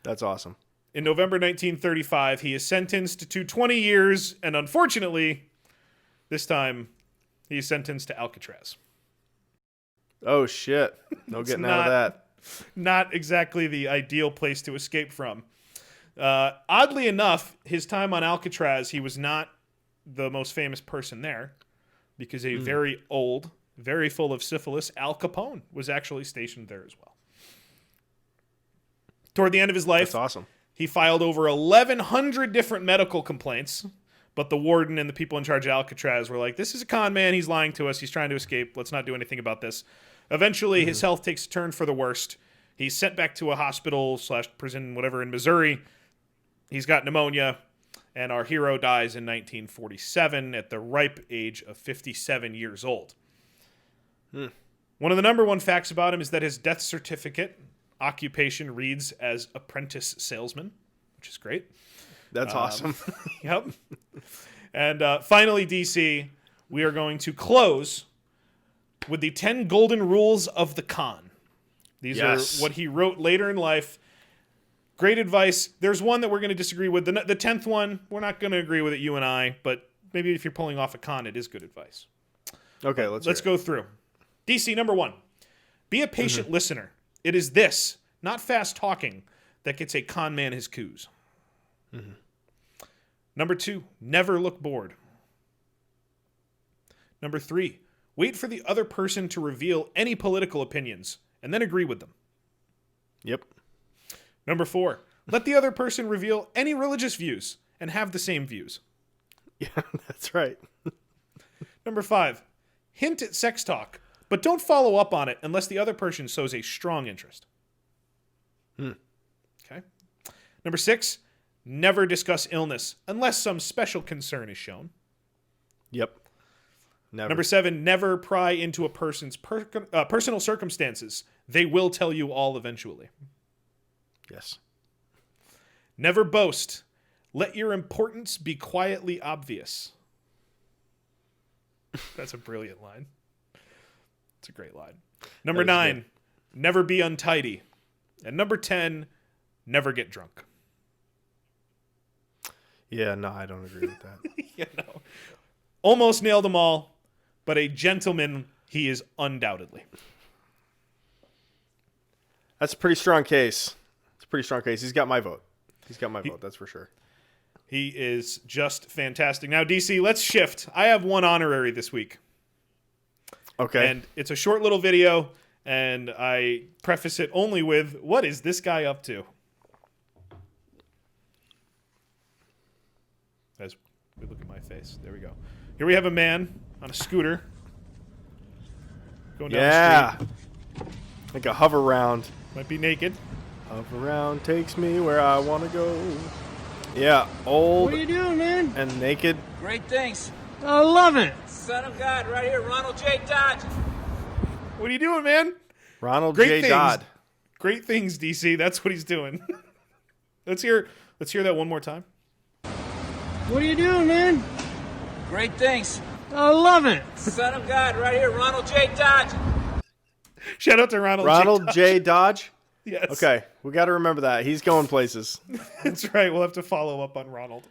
[SPEAKER 8] That's awesome.
[SPEAKER 7] In November 1935, he is sentenced to 20 years, and unfortunately, this time, he is sentenced to Alcatraz.
[SPEAKER 8] Oh, shit. No getting out of that.
[SPEAKER 7] Not exactly the ideal place to escape from. Oddly enough, his time on Alcatraz, he was not the most famous person there, because a very old, very full of syphilis Al Capone was actually stationed there as well. Toward the end of his life,
[SPEAKER 8] That's awesome.
[SPEAKER 7] He filed over 1,100 different medical complaints, but the warden and the people in charge of Alcatraz were like, "This is a con man. He's lying to us. He's trying to escape. Let's not do anything about this." Eventually, his health takes a turn for the worst. He's sent back to a hospital/prison, whatever, in Missouri. He's got pneumonia, and our hero dies in 1947 at the ripe age of 57 years old. One of the number one facts about him is that his death certificate occupation reads as apprentice salesman, which is great.
[SPEAKER 8] That's awesome.
[SPEAKER 7] Yep. And finally, DC, we are going to close with the 10 golden rules of the con. These are what he wrote later in life. Great advice. There's one that we're going to disagree with. The 10th one, we're not going to agree with it, you and I, but maybe if you're pulling off a con, it is good advice.
[SPEAKER 8] Okay, let's
[SPEAKER 7] go through. DC, number 1. Be a patient listener. It is this, not fast talking, that gets a con man his coups. Number 2, never look bored. Number 3, wait for the other person to reveal any political opinions and then agree with them.
[SPEAKER 8] Yep.
[SPEAKER 7] Number 4, let the other person reveal any religious views and have the same views.
[SPEAKER 8] Yeah, that's right.
[SPEAKER 7] Number 5, hint at sex talk, but don't follow up on it unless the other person shows a strong interest. Okay. Number 6, never discuss illness unless some special concern is shown.
[SPEAKER 8] Yep. Never.
[SPEAKER 7] Number 7, never pry into a person's personal circumstances. They will tell you all eventually.
[SPEAKER 8] Yes.
[SPEAKER 7] Never boast. Let your importance be quietly obvious. That's a brilliant line. It's a great line. Number 9, never be untidy. And number 10, never get drunk.
[SPEAKER 8] Yeah, no, I don't agree with that.
[SPEAKER 7] You know, almost nailed them all, but a gentleman he is undoubtedly.
[SPEAKER 8] That's a pretty strong case. It's a pretty strong case. He's got my vote. That's for sure.
[SPEAKER 7] He is just fantastic. Now, DC, let's shift. I have one honorary this week.
[SPEAKER 8] Okay.
[SPEAKER 7] And it's a short little video, and I preface it only with, what is this guy up to? As we look at my face. There we go. Here we have a man on a scooter going down the street.
[SPEAKER 8] Like a hover round.
[SPEAKER 7] Might be naked.
[SPEAKER 8] Hover round takes me where I want to go. Yeah, old.
[SPEAKER 5] What are you doing, man?
[SPEAKER 8] And naked.
[SPEAKER 10] Great things.
[SPEAKER 5] I love it.
[SPEAKER 10] Son of God, right here, Ronald J. Dodge.
[SPEAKER 7] What are you doing, man?
[SPEAKER 8] Ronald
[SPEAKER 7] Great
[SPEAKER 8] J.
[SPEAKER 7] things.
[SPEAKER 8] Dodd.
[SPEAKER 7] Great things, DC. That's what he's doing. Let's hear that one more time.
[SPEAKER 5] What are you doing, man?
[SPEAKER 10] Great things.
[SPEAKER 5] I love it.
[SPEAKER 10] Son of God, right here, Ronald J. Dodge.
[SPEAKER 7] Shout out to Ronald
[SPEAKER 8] J. Dodge?
[SPEAKER 7] Yes.
[SPEAKER 8] Okay, we got to remember that. He's going places.
[SPEAKER 7] That's right. We'll have to follow up on Ronald.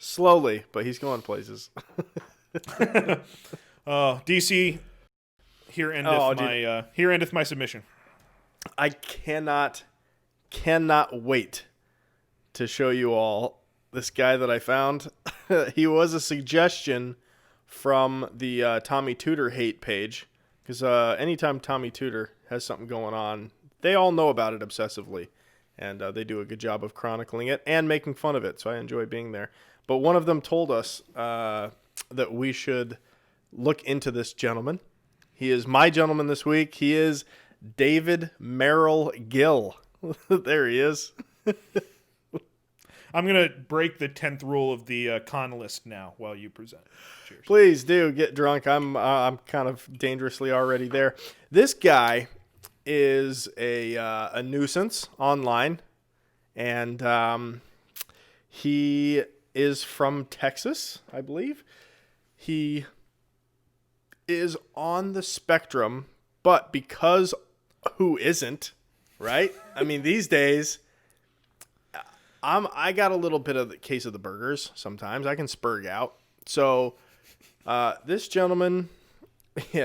[SPEAKER 8] Slowly, but he's going places.
[SPEAKER 7] DC, here endeth my submission.
[SPEAKER 8] I cannot wait to show you all this guy that I found. He was a suggestion from the Tommy Tudor hate page, because anytime Tommy Tudor has something going on, they all know about it obsessively, and they do a good job of chronicling it and making fun of it, so I enjoy being there. But one of them told us that we should look into this gentleman. He is my gentleman this week. He is David Merrill Gill. There he is.
[SPEAKER 7] I'm gonna break the 10th rule of the con list now while you present. Cheers.
[SPEAKER 8] Please do get drunk. I'm kind of dangerously already there. This guy is a nuisance online, and he is from Texas, I believe. He is on the spectrum, but because who isn't, right? I mean, these days, I got a little bit of the case of the burgers. Sometimes I can spurg out. So this gentleman,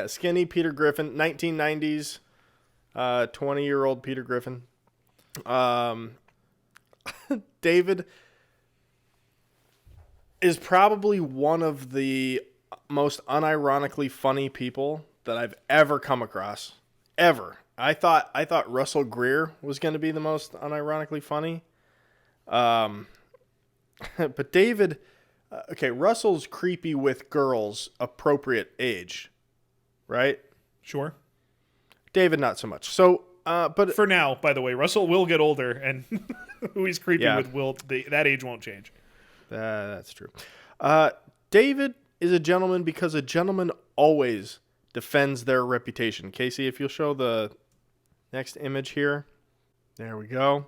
[SPEAKER 8] skinny Peter Griffin, 1990s, 20-year-old Peter Griffin. David is probably one of the most unironically funny people that I've ever come across. Ever. I thought Russell Greer was going to be the most unironically funny. But David, Russell's creepy with girls appropriate age, right?
[SPEAKER 7] Sure.
[SPEAKER 8] David, not so much. So, but
[SPEAKER 7] for now, by the way, Russell will get older, and who he's creepy with that age won't change.
[SPEAKER 8] That's true. David is a gentleman because a gentleman always defends their reputation. Casey, if you'll show the next image here. There we go.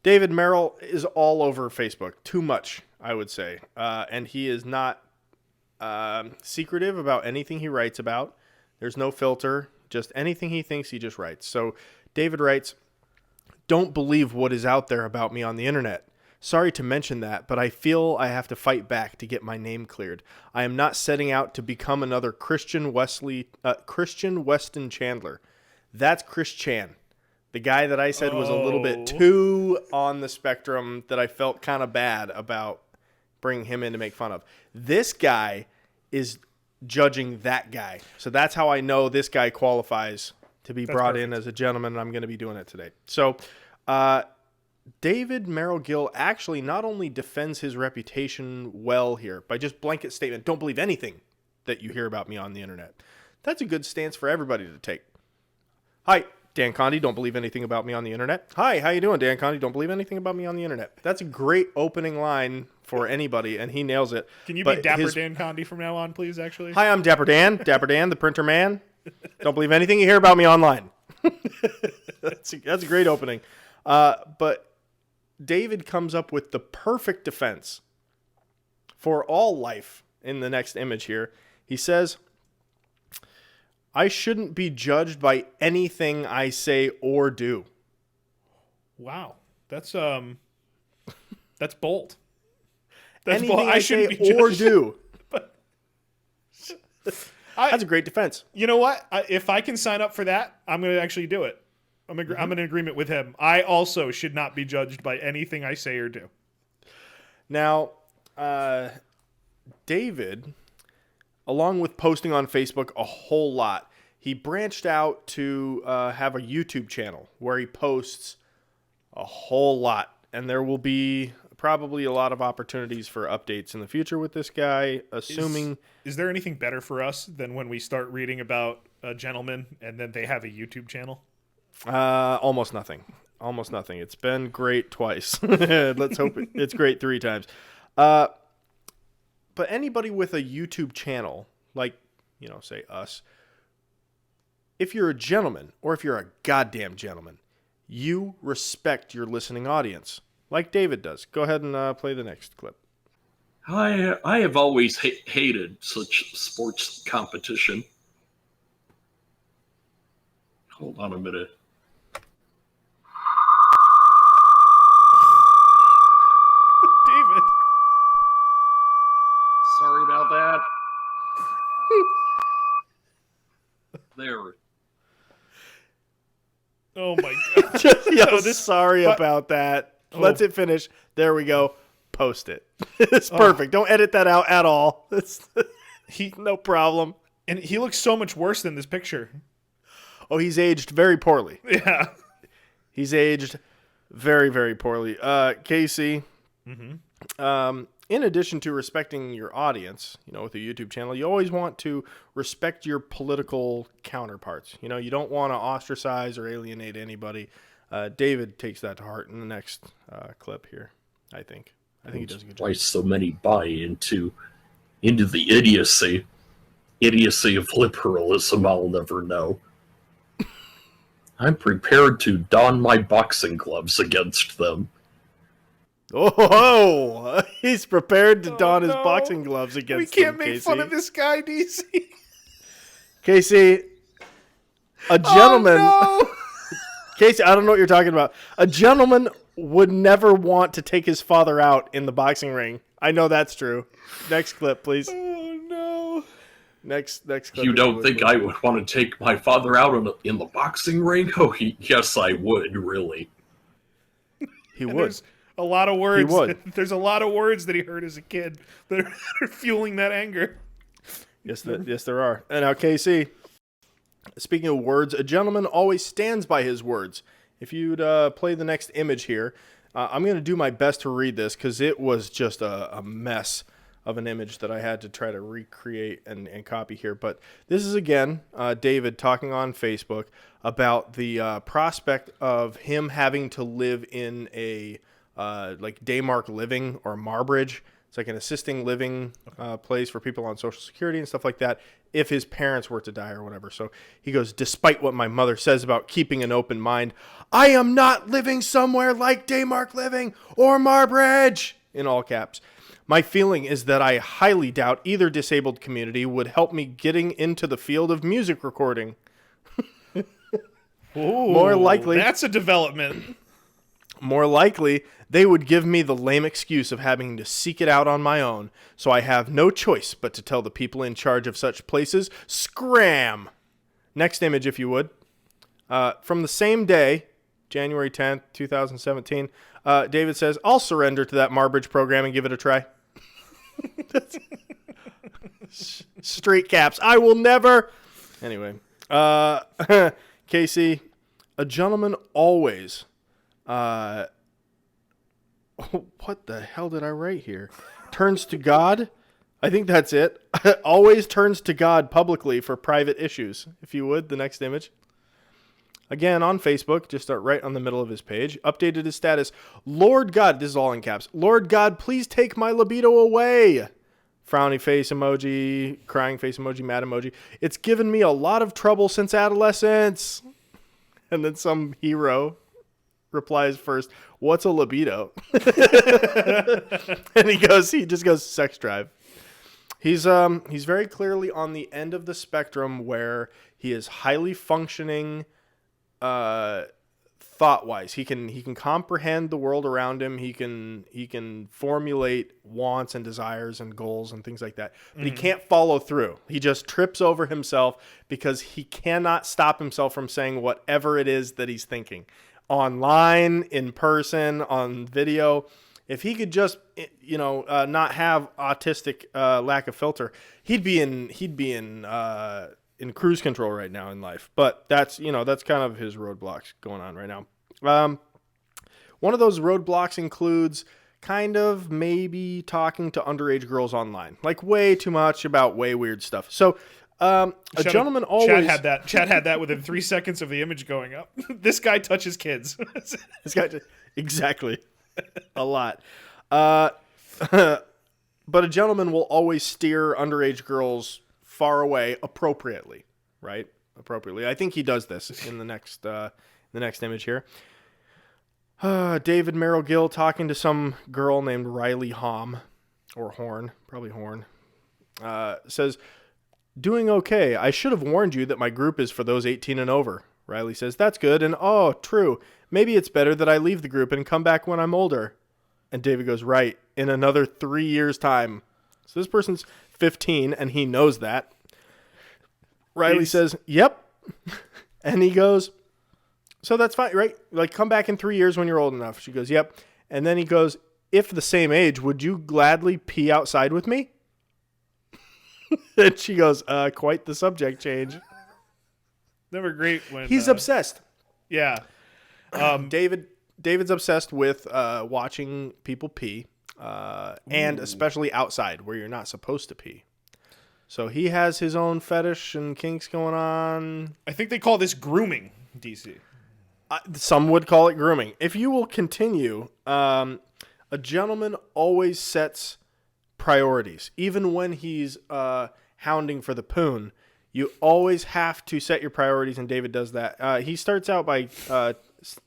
[SPEAKER 8] David Merrill is all over Facebook. Too much, I would say. And he is not secretive about anything he writes about. There's no filter. Just anything he thinks, he just writes. So David writes, "Don't believe what is out there about me on the internet. Sorry to mention that, but I feel I have to fight back to get my name cleared. I am not setting out to become another Christian Weston Chandler." That's Chris Chan, the guy that I said was a little bit too on the spectrum, that I felt kind of bad about bringing him in to make fun of. This guy is judging that guy. So that's how I know this guy qualifies to be brought in as a gentleman, and I'm going to be doing it today. So, David Merrill Gill actually not only defends his reputation well here by just blanket statement, don't believe anything that you hear about me on the internet. That's a good stance for everybody to take. Hi, Dan Condi, don't believe anything about me on the internet. Hi, how you doing, Dan Condi? Don't believe anything about me on the internet. That's a great opening line for anybody, and he nails it.
[SPEAKER 7] Can you be Dapper Dan Condi from now on, please, actually?
[SPEAKER 8] Hi, I'm Dapper Dan, the printer man. Don't believe anything you hear about me online. That's a great opening. But David comes up with the perfect defense for all life in the next image here. He says, "I shouldn't be judged by anything I say or do."
[SPEAKER 7] Wow. That's bold. That's
[SPEAKER 8] anything
[SPEAKER 7] bold.
[SPEAKER 8] I say or do. That's a great defense.
[SPEAKER 7] You know what? If I can sign up for that, I'm going to actually do it. I'm in agreement with him. I also should not be judged by anything I say or do.
[SPEAKER 8] Now, David, along with posting on Facebook a whole lot, he branched out to have a YouTube channel where he posts a whole lot. And there will be probably a lot of opportunities for updates in the future with this guy, assuming...
[SPEAKER 7] Is there anything better for us than when we start reading about a gentleman and then they have a YouTube channel?
[SPEAKER 8] Almost nothing. It's been great twice. Let's hope it's great 3 times. But anybody with a YouTube channel, like, say us, if you're a gentleman or if you're a goddamn gentleman, you respect your listening audience, like David does. Go ahead and play the next clip.
[SPEAKER 11] I have always hated such sports competition. Hold on a minute.
[SPEAKER 7] David.
[SPEAKER 11] Sorry about that. There.
[SPEAKER 7] Oh my god.
[SPEAKER 8] Sorry about that. Let's it finish. There we go. Post it. It's perfect. Don't edit that out at all. No problem.
[SPEAKER 7] And he looks so much worse than this picture.
[SPEAKER 8] Oh, he's aged very poorly.
[SPEAKER 7] Yeah.
[SPEAKER 8] He's aged very, very poorly. Casey, in addition to respecting your audience, with a YouTube channel, you always want to respect your political counterparts. You don't want to ostracize or alienate anybody. David takes that to heart in the next clip here, I think. I think he does a good
[SPEAKER 11] Why
[SPEAKER 8] job.
[SPEAKER 11] so many buy into the idiocy of liberalism, I'll never know. I'm prepared to don my boxing gloves against them.
[SPEAKER 8] Oh, he's prepared to don his boxing gloves
[SPEAKER 7] We
[SPEAKER 8] against
[SPEAKER 7] can't
[SPEAKER 8] them,
[SPEAKER 7] make fun
[SPEAKER 8] Casey.
[SPEAKER 7] of this guy, DC.
[SPEAKER 8] Casey, a gentleman.
[SPEAKER 7] Oh, no.
[SPEAKER 8] Casey, I don't know what you're talking about. A gentleman would never want to take his father out in the boxing ring. I know that's true. Next clip, please.
[SPEAKER 7] Oh, no.
[SPEAKER 8] Next clip.
[SPEAKER 11] You don't think I would want to take my father out in the boxing ring? Oh, yes, I would, really.
[SPEAKER 8] He
[SPEAKER 7] And
[SPEAKER 8] would.
[SPEAKER 7] There's a lot of words.
[SPEAKER 8] He would.
[SPEAKER 7] There's a lot of words that he heard as a kid that are fueling that anger.
[SPEAKER 8] Yes, there are. And now, Casey, speaking of words, a gentleman always stands by his words. If you'd play the next image here, I'm going to do my best to read this because it was just a mess of an image that I had to try to recreate and copy here. But this is, again, David talking on Facebook about the prospect of him having to live in a like Daymark Living or Marbridge. It's like an assisting living place for people on Social Security and stuff like that if his parents were to die or whatever. So he goes, despite what my mother says about keeping an open mind, I am not living somewhere like Daymark Living or Marbridge, in all caps. My feeling is that I highly doubt either disabled community would help me getting into the field of music recording.
[SPEAKER 7] Ooh,
[SPEAKER 8] More likely.
[SPEAKER 7] That's a development.
[SPEAKER 8] More likely, they would give me the lame excuse of having to seek it out on my own, so I have no choice but to tell the people in charge of such places, scram! Next image, if you would. From the same day, January 10th, 2017, David says, I'll surrender to that Marbridge program and give it a try. Straight caps. I will never. Anyway, Casey, a gentleman always. What the hell did I write here? Turns to God. I think that's it. Always turns to God publicly for private issues. If you would, the next image. Again, on Facebook, just start right on the middle of his page. Updated his status. Lord God, this is all in caps. Lord God, please take my libido away. Frowny face emoji, crying face emoji, mad emoji. It's given me a lot of trouble since adolescence. And then some hero replies first, what's a libido? And he just goes, sex drive. He's very clearly on the end of the spectrum where he is highly functioning thought-wise. He can comprehend the world around him. He can formulate wants and desires and goals and things like that. But he can't follow through. He just trips over himself because he cannot stop himself from saying whatever it is that he's thinking. Online, in person, on video. If he could just, not have autistic lack of filter, he'd be in cruise control right now in life. But that's kind of his roadblocks going on right now. One of those roadblocks includes kind of maybe talking to underage girls online, like way too much about way weird stuff. So gentleman always
[SPEAKER 7] Chad had that within 3 seconds of the image going up. This guy touches kids.
[SPEAKER 8] This guy exactly a lot. But a gentleman will always steer underage girls far away appropriately, right? Appropriately. I think he does this in the next image here. David Merrill Gill talking to some girl named Riley Horn, probably Horn, says, doing okay. I should have warned you that my group is for those 18 and over. Riley says, that's good. And oh, true. Maybe it's better that I leave the group and come back when I'm older. And David goes, right, in another 3 years' time. So this person's 15 and he knows that. Riley says, yep. And he goes, so that's fine, right? Like, come back in 3 years when you're old enough. She goes, yep. And then he goes, if the same age, would you gladly pee outside with me? And she goes, quite the subject change.
[SPEAKER 7] Never great when
[SPEAKER 8] he's obsessed.
[SPEAKER 7] Yeah.
[SPEAKER 8] David's obsessed with watching people pee, and especially outside where you're not supposed to pee. So he has his own fetish and kinks going on.
[SPEAKER 7] I think they call this grooming, DC.
[SPEAKER 8] Some would call it grooming. If you will continue, A gentleman always sets priorities. Even when he's hounding for the poon, you always have to set your priorities, and David does that. He starts out by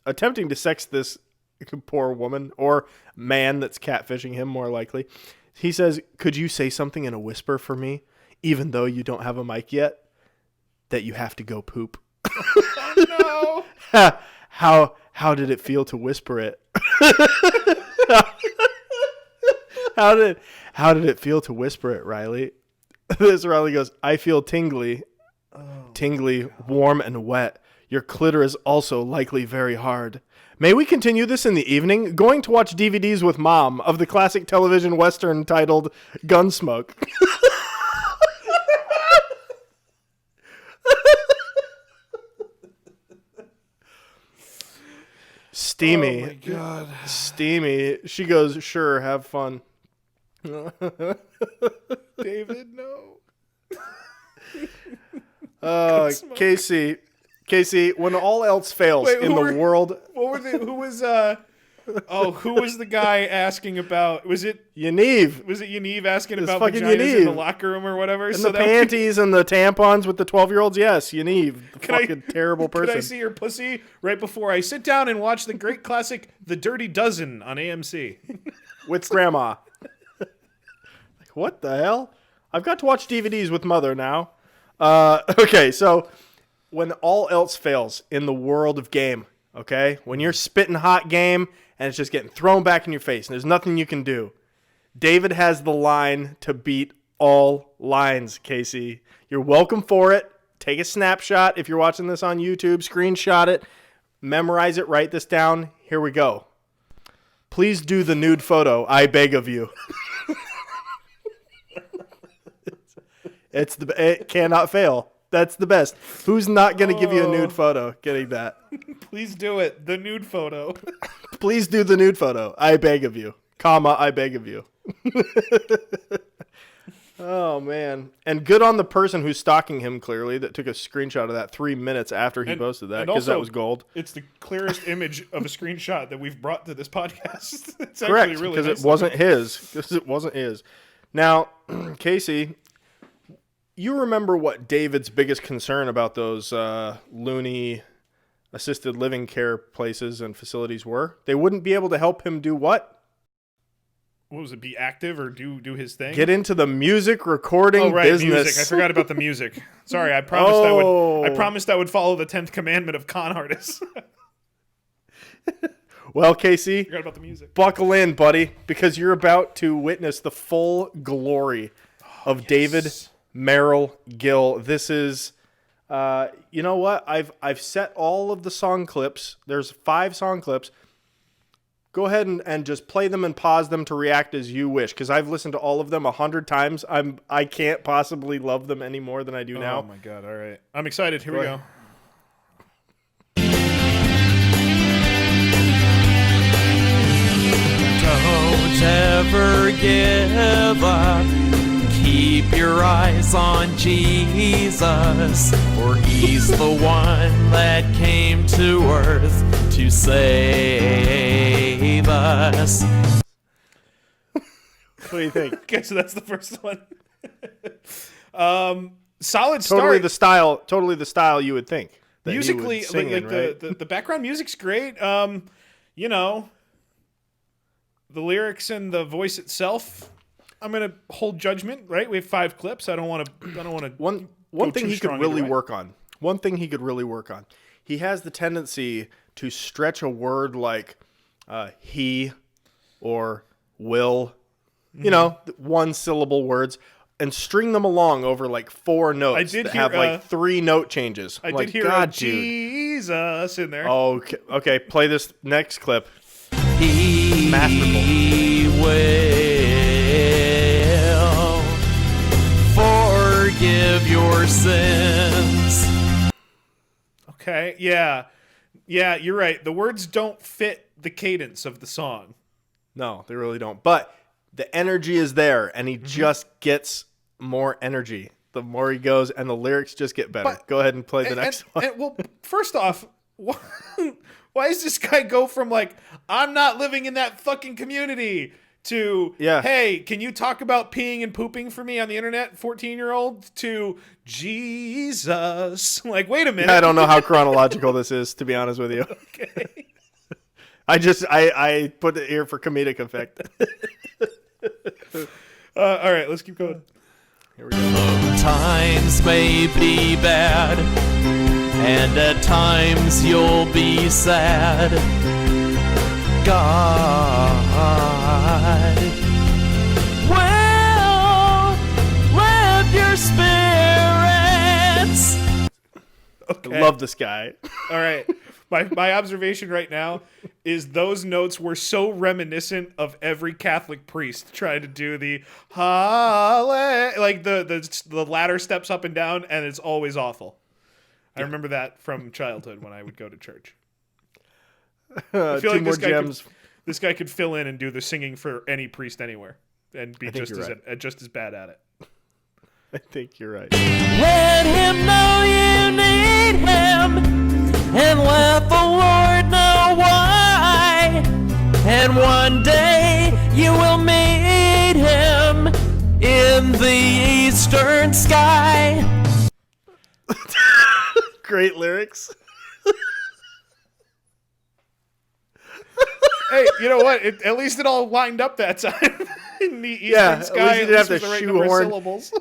[SPEAKER 8] attempting to sex this poor woman, or man that's catfishing him, more likely. He says, "Could you say something in a whisper for me, even though you don't have a mic yet? That you have to go poop."
[SPEAKER 7] Oh, no.
[SPEAKER 8] How did it feel to whisper it? How did it feel to whisper it, Riley? This Riley goes, "I feel tingly, warm and wet. Your clitoris also likely very hard. May we continue this in the evening? Going to watch DVDs with Mom of the classic television western titled Gunsmoke." Steamy.
[SPEAKER 7] Oh my God.
[SPEAKER 8] Steamy. She goes, "Sure, have fun."
[SPEAKER 7] David, no.
[SPEAKER 8] Casey, when all else fails in the world.
[SPEAKER 7] Who was the guy asking about, was it
[SPEAKER 8] Yaniv?
[SPEAKER 7] Was it Yaniv asking
[SPEAKER 8] It's
[SPEAKER 7] about
[SPEAKER 8] fucking
[SPEAKER 7] vaginas in the
[SPEAKER 8] Yaniv.
[SPEAKER 7] locker room or whatever?
[SPEAKER 8] And the panties and the tampons with the 12-year-olds? Yes, Yaniv. Terrible person.
[SPEAKER 7] Could I see your pussy right before I sit down and watch the great classic The Dirty Dozen on AMC?
[SPEAKER 8] With grandma. Like, what the hell? I've got to watch DVDs with mother now. Okay, so when all else fails in the world of game, okay? When you're spitting hot game and it's just getting thrown back in your face and there's nothing you can do, David has the line to beat all lines, Casey. You're welcome for it. Take a snapshot if you're watching this on YouTube. Screenshot it. Memorize it. Write this down. Here we go. Please do the nude photo. I beg of you. It cannot fail. That's the best. Who's not going to give you a nude photo? Getting that.
[SPEAKER 7] Please do it. The nude photo.
[SPEAKER 8] Please do the nude photo. I beg of you. Comma, I beg of you. Oh, man. And good on the person who's stalking him, clearly, that took a screenshot of that 3 minutes after he posted that, because that was gold.
[SPEAKER 7] It's the clearest image of a screenshot that we've brought to this podcast. It's
[SPEAKER 8] Correct,
[SPEAKER 7] really
[SPEAKER 8] because
[SPEAKER 7] nice.
[SPEAKER 8] it wasn't his. Because it wasn't his. Now, Casey, you remember what David's biggest concern about those loony assisted living care places and facilities were? They wouldn't be able to help him do what?
[SPEAKER 7] What was it? Be active or do his thing?
[SPEAKER 8] Get into the music recording business.
[SPEAKER 7] Music. I forgot about the music. Sorry, I promised I promised I would follow the 10th commandment of con artists.
[SPEAKER 8] Well, Casey,
[SPEAKER 7] Forgot about the music.
[SPEAKER 8] Buckle in, buddy, because you're about to witness the full glory of David Merrill Gill. This is, you know what? I've set all of the song clips. There's 5 song clips. Go ahead and just play them and pause them to react as you wish, because I've listened to all of them 100 times. I can't possibly love them any more than I do now.
[SPEAKER 7] Oh my God! All right, I'm excited. Here we go.
[SPEAKER 6] Don't ever give up. Keep your eyes on Jesus, for he's the one that came to earth to save us.
[SPEAKER 8] What do you think?
[SPEAKER 7] Okay, so that's the first one. Solid start.
[SPEAKER 8] Totally the style you would think. That
[SPEAKER 7] Musically,
[SPEAKER 8] he would sing in, right?
[SPEAKER 7] the background music's great. You know, the lyrics and the voice itself, I'm gonna hold judgment. Right? We have 5 clips. I don't want to.
[SPEAKER 8] One thing he could really work on. One thing he could really work on. He has the tendency to stretch a word like he or will, you know, 1-syllable words, and string them along over like 4 notes.
[SPEAKER 7] I did
[SPEAKER 8] that
[SPEAKER 7] hear,
[SPEAKER 8] have like 3 note changes.
[SPEAKER 7] I
[SPEAKER 8] like,
[SPEAKER 7] did hear
[SPEAKER 8] God,
[SPEAKER 7] Jesus in there.
[SPEAKER 8] Okay, play this next clip.
[SPEAKER 6] He will forgive your sins.
[SPEAKER 7] Okay, yeah, you're right. The words don't fit the cadence of the song.
[SPEAKER 8] No, they really don't. But the energy is there, and he just gets more energy the more he goes, and the lyrics just get better. Go ahead and play the next one.
[SPEAKER 7] Well, first off, Why does this guy go from like, I'm not living in that fucking community to, hey, can you talk about peeing and pooping for me on the internet, 14-year-old, to Jesus? Like, wait a minute.
[SPEAKER 8] I don't know how chronological this is, to be honest with you.
[SPEAKER 7] Okay.
[SPEAKER 8] I put it here for comedic effect.
[SPEAKER 7] All right, let's keep going.
[SPEAKER 8] Here we go.
[SPEAKER 6] Times may be bad, and at times you'll be sad. God will lift your spirits.
[SPEAKER 7] Okay.
[SPEAKER 8] Love this guy.
[SPEAKER 7] All right. My observation right now is those notes were so reminiscent of every Catholic priest trying to do the like the ladder steps up and down, and it's always awful. I remember that from childhood when I would go to church. I feel like this guy could fill in and do the singing for any priest anywhere and be just as bad at it.
[SPEAKER 8] I think you're right.
[SPEAKER 6] Let him know you need him, and let the Lord know why. And one day you will meet him in the eastern sky.
[SPEAKER 8] Great lyrics.
[SPEAKER 7] Hey, you know what? At least it all lined up that time. In the eastern sky,
[SPEAKER 8] at least you didn't have to
[SPEAKER 7] the right number of
[SPEAKER 8] shoehorn.
[SPEAKER 7] syllables.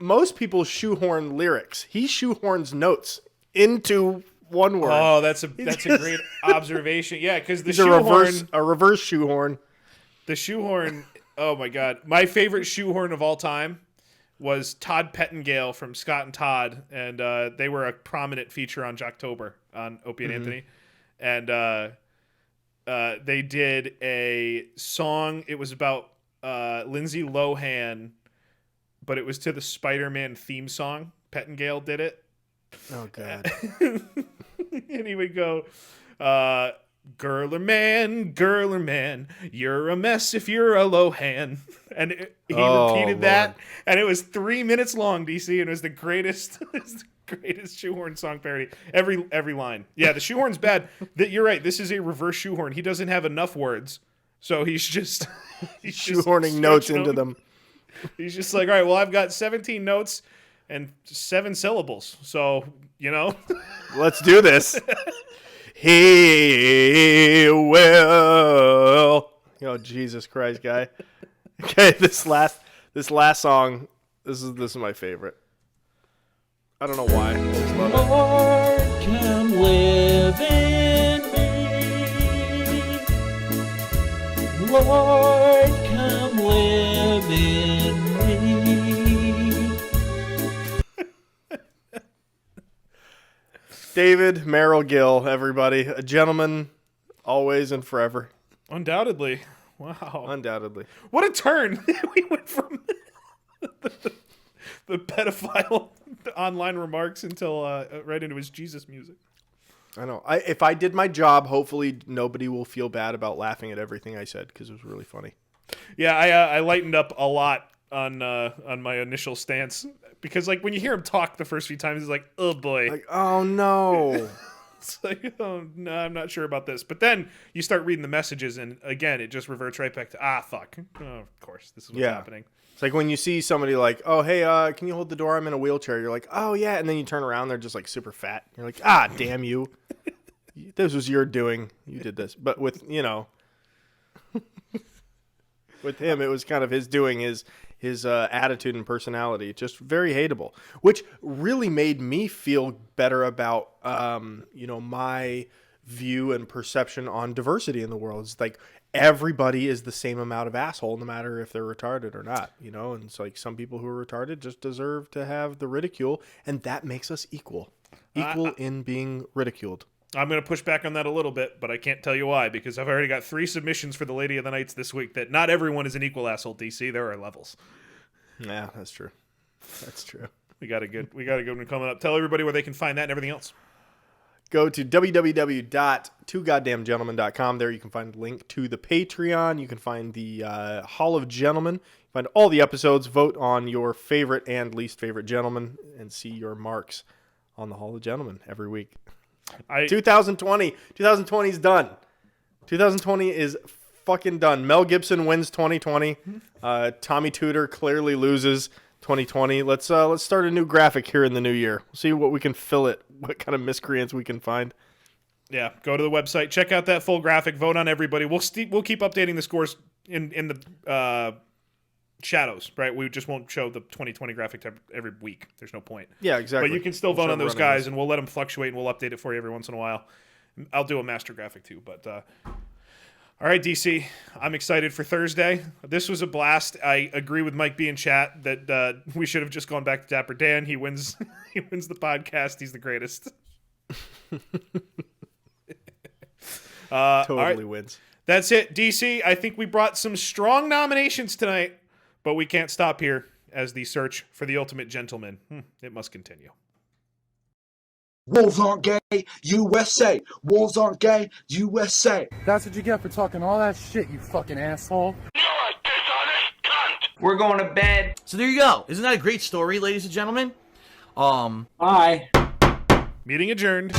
[SPEAKER 8] Most people shoehorn lyrics. He shoehorns notes into one word.
[SPEAKER 7] Oh, that's a great observation. Yeah, because
[SPEAKER 8] He's a reverse shoehorn.
[SPEAKER 7] The shoehorn. Oh my god, my favorite shoehorn of all time was Todd Pettingale from Scott and Todd, and they were a prominent feature on Jocktober on Opie and Anthony, and they did a song. It was about Lindsay Lohan, but it was to the Spider-Man theme song. Pettingale did it.
[SPEAKER 8] Oh god.
[SPEAKER 7] And he would go, girler man, you're a mess if you're a Lohan. And he repeated that, and it was 3 minutes long, DC, and it was the greatest shoehorn song parody. Every line. Yeah, the shoehorn's bad. You're right, this is a reverse shoehorn. He doesn't have enough words, so he's
[SPEAKER 8] shoehorning notes into them.
[SPEAKER 7] He's just like, all right, well, I've got 17 notes and 7 syllables, so, you know.
[SPEAKER 8] Let's do this. He will. Oh, Jesus Christ, guy. Okay, this last song, this is my favorite. I don't know why. I just love it.
[SPEAKER 6] Lord, come live in me. Lord, come live in me.
[SPEAKER 8] David Merrill Gill, everybody. A gentleman, always and forever.
[SPEAKER 7] Undoubtedly. Wow.
[SPEAKER 8] Undoubtedly.
[SPEAKER 7] What a turn. We went from the pedophile online remarks until right into his Jesus music.
[SPEAKER 8] I know. If I did my job, hopefully nobody will feel bad about laughing at everything I said because it was really funny.
[SPEAKER 7] Yeah, I lightened up a lot on my initial stance because like when you hear him talk the first few times, he's like, oh boy,
[SPEAKER 8] like, oh no.
[SPEAKER 7] It's like, oh no, I'm not sure about this. But then you start reading the messages, and again, it just reverts right back to fuck. Oh, of course, this is what's happening.
[SPEAKER 8] It's like when you see somebody like, oh hey, can you hold the door? I'm in a wheelchair. You're like, oh yeah, and then you turn around, they're just like super fat. You're like, damn you. This was your doing. You did this, but with with him, it was kind of his doing, his attitude and personality, just very hateable, which really made me feel better about, my view and perception on diversity in the world. It's like everybody is the same amount of asshole, no matter if they're retarded or not, and it's like some people who are retarded just deserve to have the ridicule, and that makes us equal in being ridiculed.
[SPEAKER 7] I'm going to push back on that a little bit, but I can't tell you why, because I've already got 3 submissions for the Lady of the Nights this week that not everyone is an equal asshole, DC. There are levels.
[SPEAKER 8] Yeah, that's true. That's true.
[SPEAKER 7] We got a good one coming up. Tell everybody where they can find that and everything else.
[SPEAKER 8] Go to www.twogoddamngentlemen.com. There you can find a link to the Patreon. You can find the Hall of Gentlemen. Find all the episodes. Vote on your favorite and least favorite gentleman and see your marks on the Hall of Gentlemen every week. 2020 is done. 2020 is fucking done. Mel Gibson wins 2020. Tommy Tudor clearly loses 2020. Let's start a new graphic here in the new year. See what we can fill it. What kind of miscreants we can find.
[SPEAKER 7] Yeah, go to the website, check out that full graphic, vote on everybody. We'll keep updating the scores in the shadows, right? We just won't show the 2020 graphic every week. There's no point.
[SPEAKER 8] Yeah, exactly.
[SPEAKER 7] But you can still vote on those guys, and we'll let them fluctuate, and we'll update it for you every once in a while. I'll do a master graphic too, but all right, DC, I'm excited for Thursday. This was a blast. I agree with Mike B in chat that we should have just gone back to Dapper Dan. He wins. He wins the podcast. He's the greatest.
[SPEAKER 8] Totally wins.
[SPEAKER 7] That's it, DC. I think we brought some strong nominations tonight, but we can't stop here as the search for the ultimate gentleman. It must continue.
[SPEAKER 12] Wolves aren't gay, USA. Wolves aren't gay, USA.
[SPEAKER 1] That's what you get for talking all that shit, you fucking asshole.
[SPEAKER 6] We're going to bed. So there you go. Isn't that a great story, ladies and gentlemen?
[SPEAKER 9] Bye.
[SPEAKER 7] Meeting adjourned.